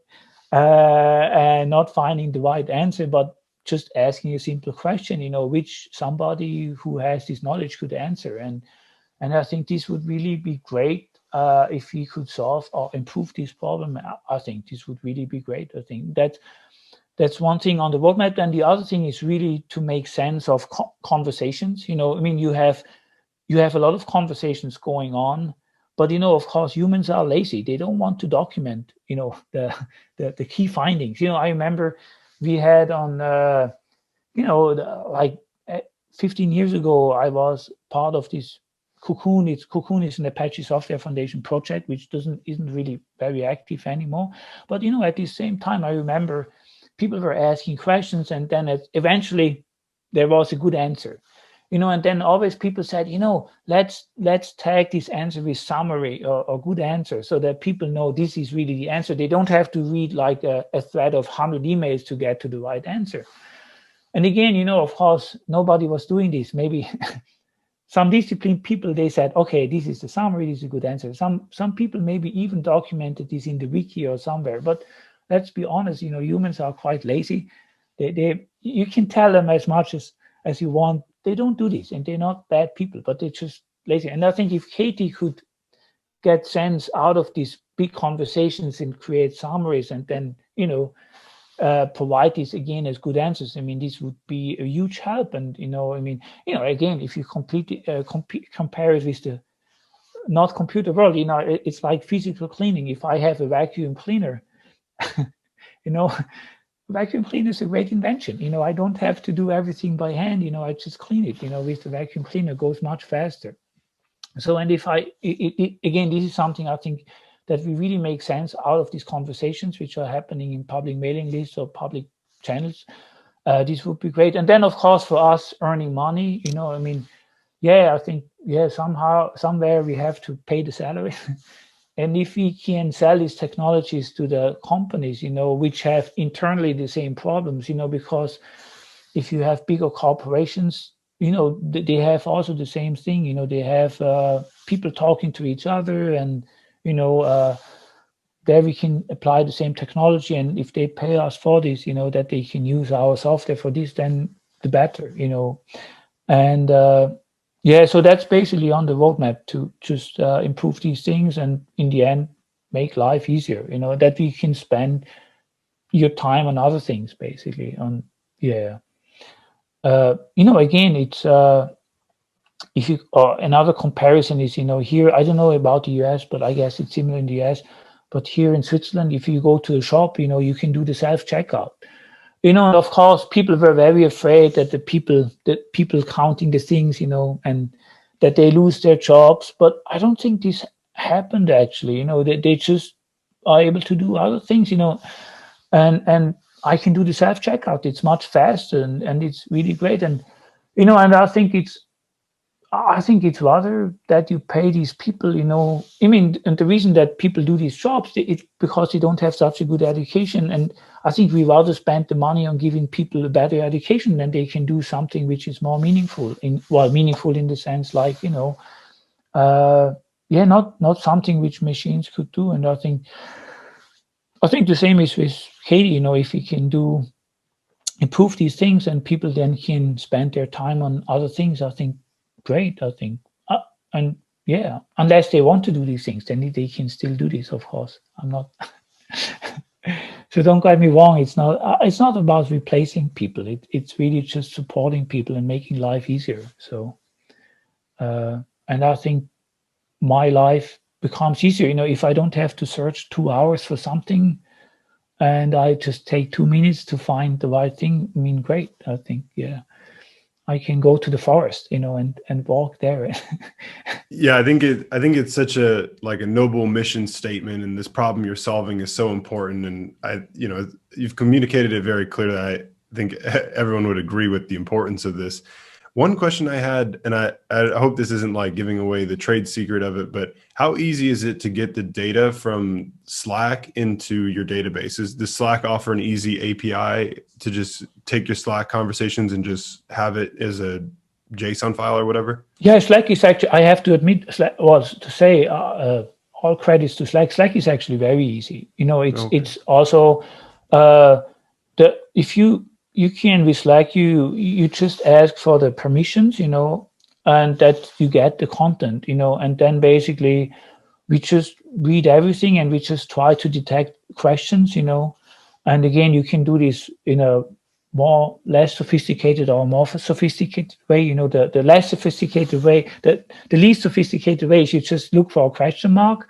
and not finding the right answer, but just asking a simple question, which somebody who has this knowledge could answer. And I think this would really be great if we could solve or improve this problem. I think this would really be great. I think that's one thing on the roadmap. And the other thing is really to make sense of conversations. You have a lot of conversations going on, But of course, humans are lazy. They don't want to document the key findings. I remember we had on like 15 years ago, I was part of this Cocoon. Cocoon is an Apache Software Foundation project, which isn't really very active anymore. But at the same time, I remember people were asking questions, and then eventually there was a good answer. And then always people said, let's tag this answer with summary or good answer, so that people know this is really the answer. They don't have to read like a thread of 100 emails to get to the right answer. And again, of course, nobody was doing this. Maybe some discipline people, they said, okay, this is the summary, this is a good answer. Some people maybe even documented this in the wiki or somewhere. But let's be honest, humans are quite lazy. You can tell them as much as you want. They don't do this, and they're not bad people, but they're just lazy. And I think if Katie could get sense out of these big conversations and create summaries, and then provide this again as good answers, I mean, this would be a huge help. And again, if you completely compare it with the not computer world, it's like physical cleaning. If I have a vacuum cleaner, vacuum cleaner is a great invention. I don't have to do everything by hand. I just clean it. With the vacuum cleaner, goes much faster. So, and if again, this is something I think that we really make sense out of these conversations, which are happening in public mailing lists or public channels. This would be great. And then, of course, for us earning money, I think, somehow, somewhere we have to pay the salary. And if we can sell these technologies to the companies, which have internally the same problems, because if you have bigger corporations, they have also the same thing. They have people talking to each other, and there we can apply the same technology. And if they pay us for this, that they can use our software for this, then the better. And so that's basically on the roadmap, to just improve these things, and in the end make life easier. That we can spend your time on other things, basically. Again, it's if you another comparison is, here, I don't know about the US, but I guess it's similar in the US. But here in Switzerland, if you go to a shop, you can do the self-checkout. And of course, people were very afraid that people counting the things, and that they lose their jobs. But I don't think this happened, actually. They just are able to do other things, and I can do the self-checkout. It's much faster, and it's really great. And and I think it's rather that you pay these people, and the reason that people do these jobs, it's because they don't have such a good education. And I think we rather spend the money on giving people a better education than they can do something which is more meaningful meaningful in the sense like, not something which machines could do. And I think the same is with Katie, if we can improve these things and people then can spend their time on other things, I think great. I think, and unless they want to do these things, then they can still do this. Of course, I'm not. So don't get me wrong. It's not about replacing people. It's really just supporting people and making life easier. So, and I think my life becomes easier. If I don't have to search 2 hours for something, and I just take 2 minutes to find the right thing, great. I think, I can go to the forest, and walk there. Yeah, I think it's such a noble mission statement, and this problem you're solving is so important. And you've communicated it very clearly. I think everyone would agree with the importance of this. One question I had, and I hope this isn't like giving away the trade secret of it, but how easy is it to get the data from Slack into your databases? Does Slack offer an easy API to just take your Slack conversations and just have it as a JSON file or whatever? Yeah, Slack is actually, I have to admit, all credits to Slack is actually very easy. It's also if you can with Slack, you just ask for the permissions, and that you get the content, and then basically we just read everything and we just try to detect questions, and again, you can do this in a less sophisticated or more sophisticated way. The less sophisticated way, the least sophisticated way is you just look for a question mark.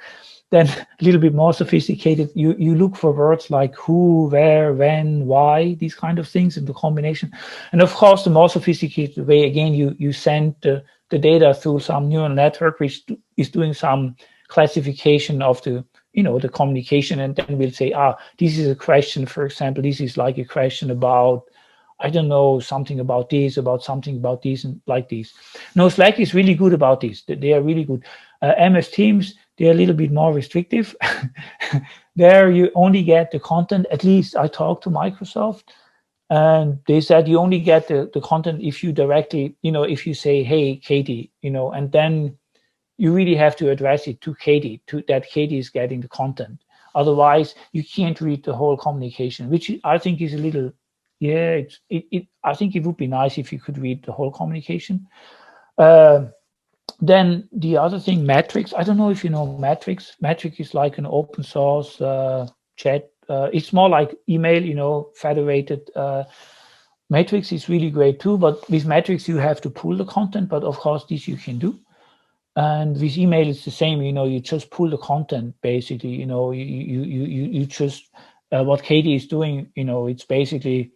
Then a little bit more sophisticated, you look for words like who, where, when, why, these kind of things in the combination. And of course, the more sophisticated way, again, you send the data through some neural network, which is doing some classification of the communication, and then we'll say, this is a question, for example, this is like a question about, I don't know, something about this, about something about this, and like this. No, Slack is really good about this. They are really good. MS Teams, they're a little bit more restrictive. There you only get the content. At least I talked to Microsoft, and they said you only get the content if you directly, if you say, hey, Katie, and then you really have to address it to Katie, that Katie is getting the content. Otherwise, you can't read the whole communication, which I think is a little, I think it would be nice if you could read the whole communication. Then the other thing, Matrix. I don't know if you know Matrix. Matrix is like an open source chat. It's more like email, federated. Matrix is really great too, but with Matrix, you have to pull the content, but of course, this you can do. And with email, it's the same. You just pull the content. Basically, you just what Katie is doing. It's basically,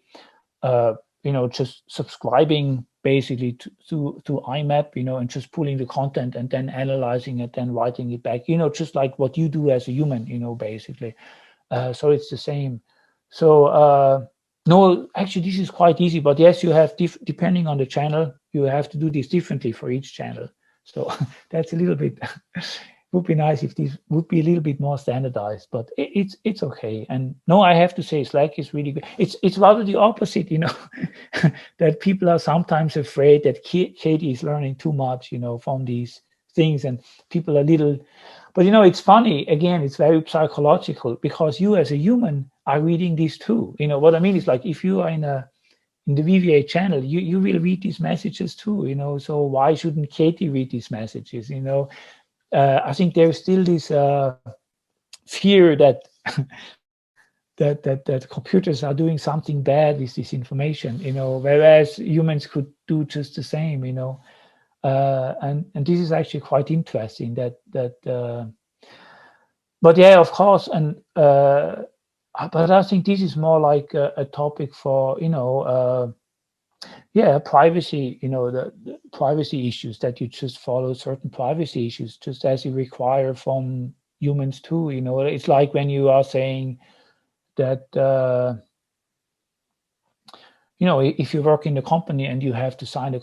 just subscribing basically to IMAP. And just pulling the content and then analyzing it, then writing it back. Just like what you do as a human. Basically. So it's the same. So no, actually, this is quite easy. But yes, you have depending on the channel, you have to do this differently for each channel. So that's a little bit, would be nice if this would be a little bit more standardized, but it's okay. And no, I have to say Slack is really good. It's rather the opposite, that people are sometimes afraid that Katie is learning too much, from these things, and people are little, but it's funny, again, it's very psychological, because you as a human are reading this too. What I mean is, like, if you are in the Weaviate channel, you will read these messages too, so why shouldn't Katie read these messages? I think there's still this fear that that computers are doing something bad with this information, whereas humans could do just the same, and this is actually quite interesting but yeah, of course, and but I think this is more like a topic for, privacy, the privacy issues, that you just follow certain privacy issues, just as you require from humans too. It's like when you are saying that, if you work in the company and you have to sign a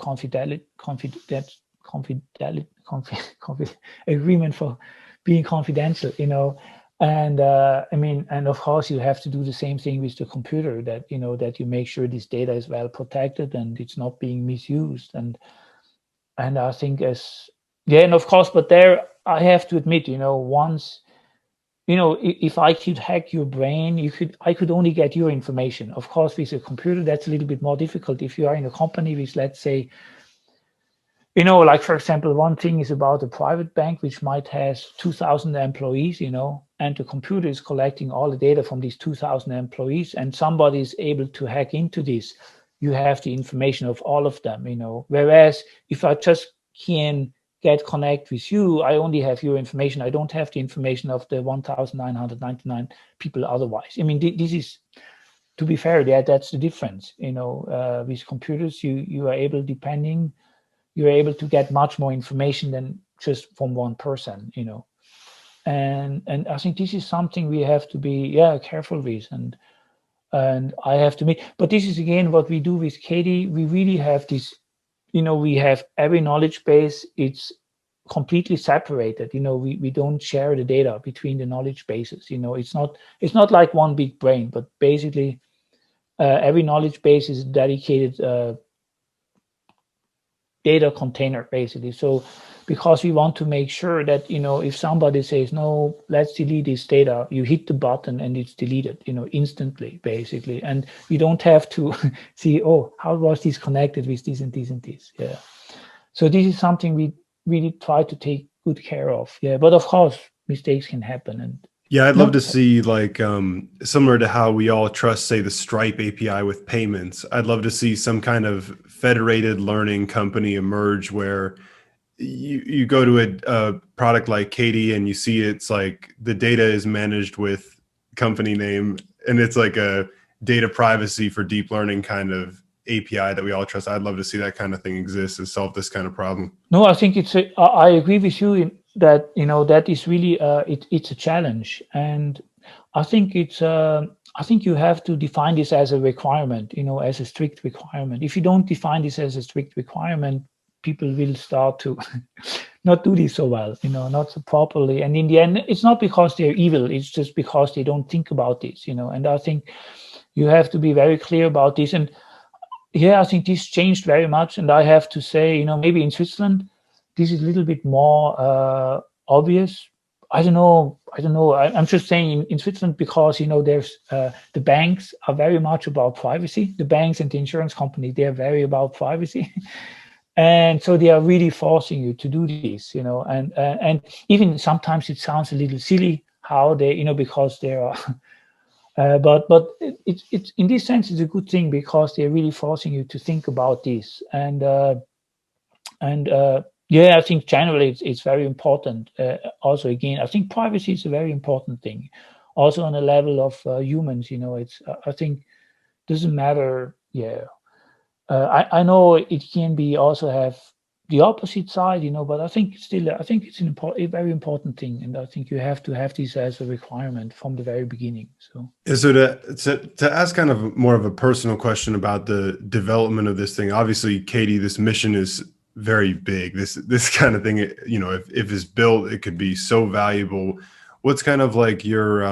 agreement for being confidential, and and of course you have to do the same thing with the computer, that that you make sure this data is well protected and it's not being misused, and I think and of course, but there I have to admit, once if I could hack your brain, I could only get your information. Of course, with a computer that's a little bit more difficult. If you are in a company with, let's say, like, for example, one thing is about a private bank, which might has 2,000 employees, and the computer is collecting all the data from these 2,000 employees, and somebody is able to hack into this. You have the information of all of them, Whereas if I just can connect with you, I only have your information. I don't have the information of the 1,999 people otherwise. This is, to be fair, that's the difference. With computers, you are able, you're able to get much more information than just from one person, and I think this is something we have to be careful with, and I have to make. But this is again what we do with Katie. We really have this, we have every knowledge base. It's completely separated. We don't share the data between the knowledge bases. It's not like one big brain, but basically every knowledge base is dedicated data container, basically. So because we want to make sure that, if somebody says, no, let's delete this data, you hit the button and it's deleted, instantly, basically. And you don't have to see, how was this connected with this and this and this? Yeah. So this is something we really try to take good care of. Yeah. But of course, mistakes can happen. Yeah, I'd love No, to see like similar to how we all trust, say, the Stripe API with payments. I'd love to see some kind of federated learning company emerge where you go to a product like Katie and you see it's like the data is managed with company name, and it's like a data privacy for deep learning kind of API that we all trust. I'd love to see that kind of thing exist and solve this kind of problem. no, I think I agree with you in that, that is really, it's a challenge. And I think I think you have to define this as a requirement, as a strict requirement. If you don't define this as a strict requirement, people will start to not do this so well, not so properly. And in the end, it's not because they're evil, it's just because they don't think about this, and I think you have to be very clear about this. And yeah, I think this changed very much. And I have to say, maybe in Switzerland, this is a little bit more obvious. I don't know. I'm just saying in Switzerland because, there's the banks are very much about privacy. The banks and the insurance company, they're very about privacy. And so they are really forcing you to do this, and even sometimes it sounds a little silly how they, because they are, but it's in this sense it's a good thing because they're really forcing you to think about this. And yeah, I think generally it's very important. Also, again, I think privacy is a very important thing. Also on a level of humans, it's I think doesn't matter. Yeah, I know it can be also have the opposite side, but I think still, I think it's a very important thing, and I think you have to have this as a requirement from the very beginning. So, Yeah, so to ask kind of more of a personal question about the development of this thing, obviously, Katie, this mission is very big. This kind of thing, if it's built, it could be so valuable. What's kind of like your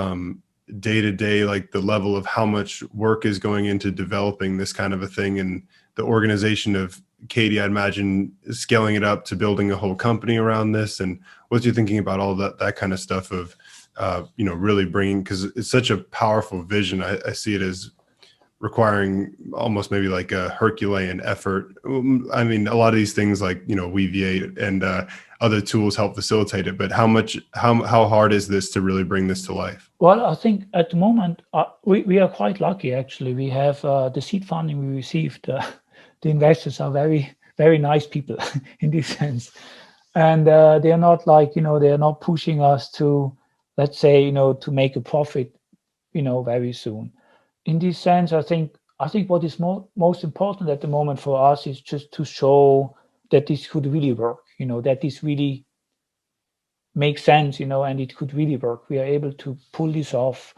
day to day, like the level of how much work is going into developing this kind of a thing, and the organization of Katie, I'd imagine scaling it up to building a whole company around this. And what's you thinking about all that kind of stuff of really bringing, because it's such a powerful vision. I see it as requiring almost maybe like a Herculean effort. I mean, a lot of these things like, Weaviate and other tools help facilitate it, but how hard is this to really bring this to life? well, I think at the moment we are quite lucky. Actually, we have the seed funding we received. The investors are very, very nice people in this sense, and they are not like, they are not pushing us to, let's say, to make a profit, very soon. In this sense, I think what is most important at the moment for us is just to show that this could really work, that this really makes sense, and it could really work. We are able to pull this off,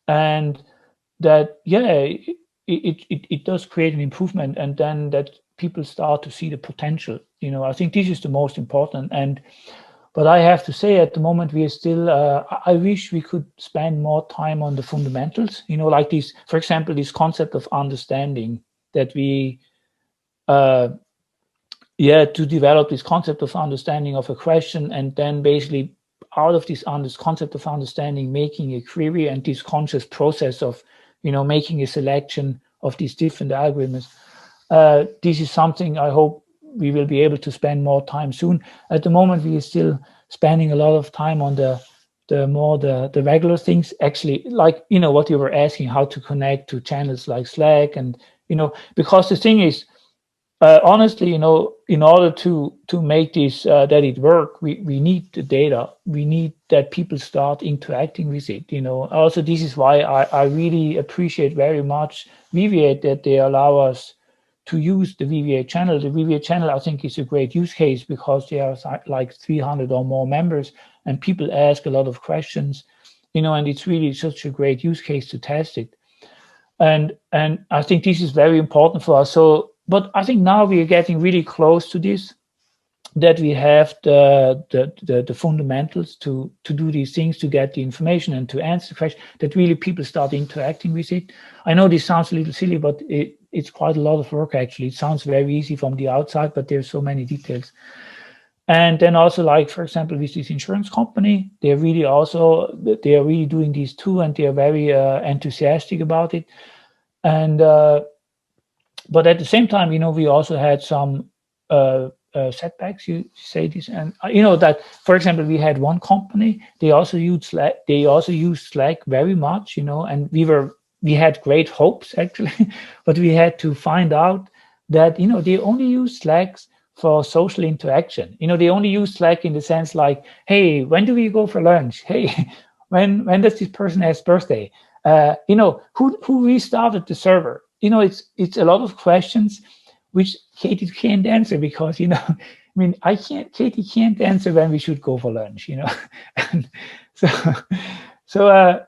and that, yeah, it does create an improvement, and then that people start to see the potential. I think this is the most important. But I have to say, at the moment, we are still, I wish we could spend more time on the fundamentals, like this, for example, this concept of understanding, that we, to develop this concept of understanding of a question, and then basically out of this concept of understanding, making a query, and this conscious process of, making a selection of these different algorithms. This is something I hope we will be able to spend more time soon. At the moment, we are still spending a lot of time on the regular things, actually, like, what you were asking, how to connect to channels like Slack. And, because the thing is, honestly, in order to make this, that it work, we need the data. We need that people start interacting with it. Also, this is why I really appreciate very much Weaviate, that they allow us to use the Weaviate channel. The Weaviate channel, I think, is a great use case because there are like 300 or more members, and people ask a lot of questions, and it's really such a great use case to test it. And I think this is very important for us. So, but I think now we are getting really close to this, that we have the fundamentals to do these things, to get the information and to answer the question, that really people start interacting with it. I know this sounds a little silly, but it's quite a lot of work, actually. It sounds very easy from the outside, but there's so many details. And then also, like, for example, with this insurance company, they are really doing these too, and they are very enthusiastic about it. And but at the same time, we also had some setbacks. You say this, and that, for example, we had one company. They also used Slack. They also used Slack very much, and we had great hopes actually, but we had to find out that they only use Slack for social interaction. They only use Slack in the sense like, hey, when do we go for lunch? Hey, when does this person has birthday? Who restarted the server? It's a lot of questions which Katie can't answer because I mean, Katie can't answer when we should go for lunch. And so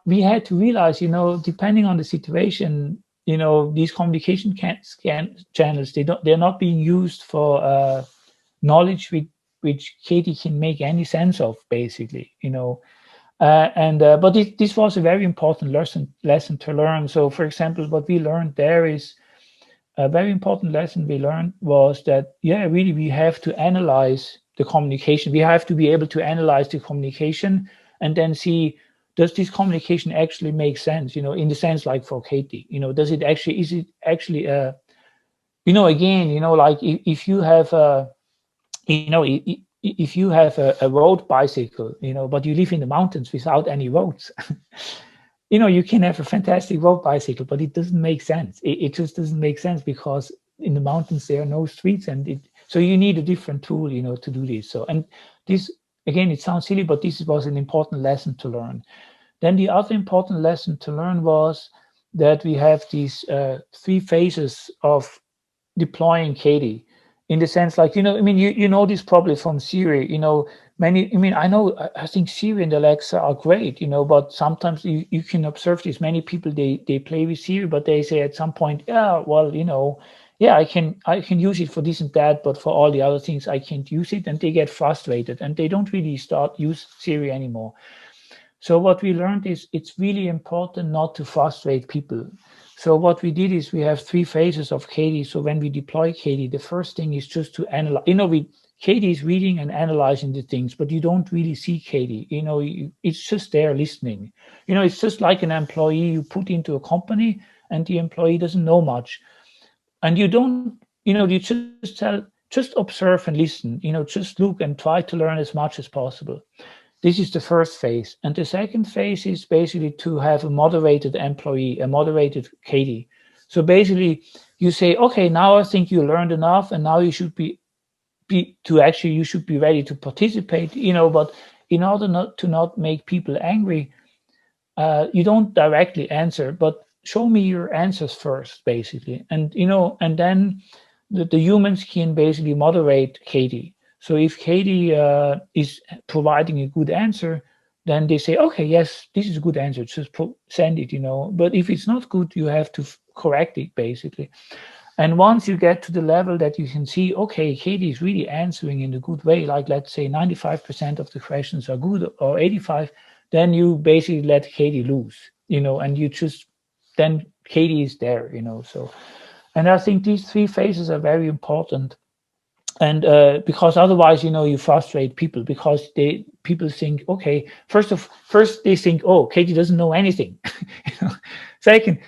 we had to realize, depending on the situation, these communication channels, they're not being used for knowledge which Katie can make any sense of, basically. But this was a very important lesson to learn. So, for example, what we learned there is a very important lesson we learned was that, really, we have to analyze the communication. We have to be able to analyze the communication and then see, does this communication actually make sense? In the sense like for Katie, is it actually again, like if you have if you have a road bicycle, but you live in the mountains without any roads, you can have a fantastic road bicycle, but it doesn't make sense. It just doesn't make sense because in the mountains there are no streets, so you need a different tool, to do this. So, and this again, it sounds silly, but this was an important lesson to learn. Then the other important lesson to learn was that we have these 3 phases of deploying Katie, in the sense like, I mean, you know this probably from Siri, I think Siri and Alexa are great, but sometimes you can observe this. Many people, they play with Siri, but they say at some point, I can use it for this and that, but for all the other things I can't use it, and they get frustrated and they don't really use Siri anymore. So what we learned is it's really important not to frustrate people. So what we did is we have 3 phases of Katie. So when we deploy Katie, the first thing is just to analyze. Katie is reading and analyzing the things, but you don't really see Katie. It's just there listening. It's just like an employee you put into a company, and the employee doesn't know much, and you don't. You just observe and listen. Just look and try to learn as much as possible. This is the first phase. And the second phase is basically to have a moderated employee, a moderated Katie. So basically you say, okay, now I think you learned enough, and now you should be ready to participate, but in order not make people angry, you don't directly answer, but show me your answers first, basically. And, and then the humans can basically moderate Katie. So if Katie is providing a good answer, then they say, okay, yes, this is a good answer, just send it, But if it's not good, you have to correct it, basically. And once you get to the level that you can see, okay, Katie is really answering in a good way, like let's say 95% of the questions are good, or 85, then you basically let Katie loose, and then Katie is there, So, and I think these 3 phases are very important. And because otherwise, you frustrate people, because people think, okay, first they think, oh, Katie doesn't know anything. Second,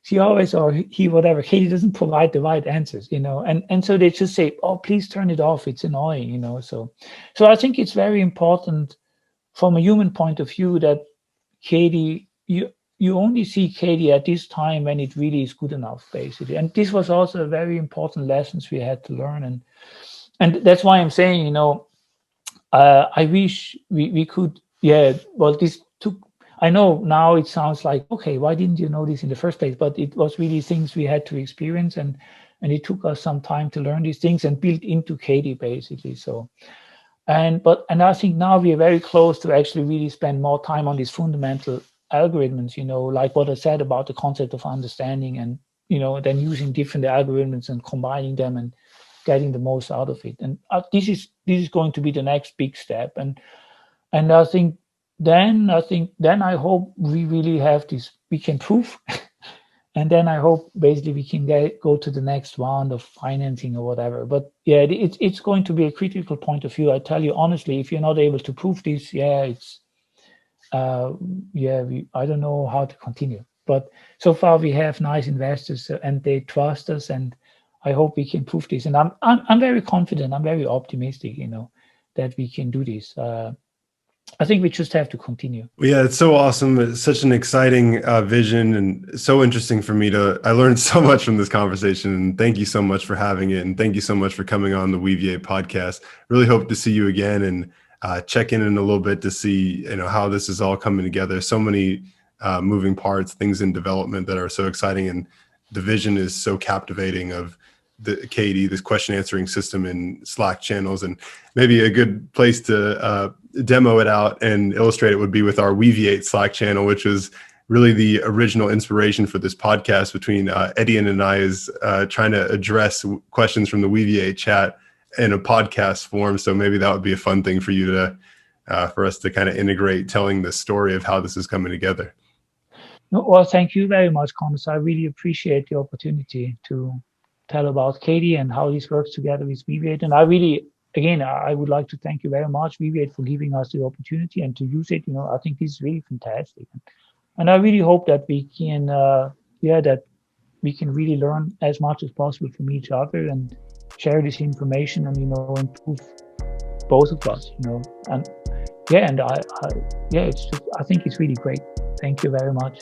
she always, or he, whatever, Katie doesn't provide the right answers, and so they just say, oh, please turn it off, it's annoying, So I think it's very important from a human point of view that Katie, you only see Katie at this time when it really is good enough, basically. And this was also a very important lessons we had to learn. And that's why I'm saying, I wish we could, this took, I know now it sounds like, okay, why didn't you know this in the first place? But it was really things we had to experience, and it took us some time to learn these things and build into Katie, basically. So, and I think now we are very close to actually really spend more time on these fundamental algorithms, like what I said about the concept of understanding, and then using different algorithms and combining them and getting the most out of it. And this is going to be the next big step. And I think then I hope we really have this, we can prove, and then I hope basically we can go to the next round of financing or whatever. But yeah, it's going to be a critical point of view. I tell you honestly, if you're not able to prove this, it's I don't know how to continue. But so far we have nice investors, and they trust us, and I hope we can prove this, and I'm very confident. I'm very optimistic, that we can do this. I think we just have to continue. Yeah, it's so awesome. It's such an exciting vision, and so interesting for me I learned so much from this conversation. And thank you so much for having it. And thank you so much for coming on the Weaviate podcast. Really hope to see you again and check in a little bit to see, how this is all coming together. So many moving parts, things in development that are so exciting. And the vision is so captivating of the Katie, this question answering system in Slack channels. And maybe a good place to demo it out and illustrate it would be with our Weaviate Slack channel, which was really the original inspiration for this podcast between Etienne and I, is trying to address questions from the Weaviate chat in a podcast form. So maybe that would be a fun thing for you to, for us to kind of integrate telling the story of how this is coming together. Well, thank you very much, Connors. I really appreciate the opportunity to tell about Katie and how this works together with Weaviate. And I would like to thank you very much, Weaviate, for giving us the opportunity and to use it. I think this is really fantastic. And I really hope that we can, really learn as much as possible from each other and share this information and, improve both of us, and I think it's really great. Thank you very much.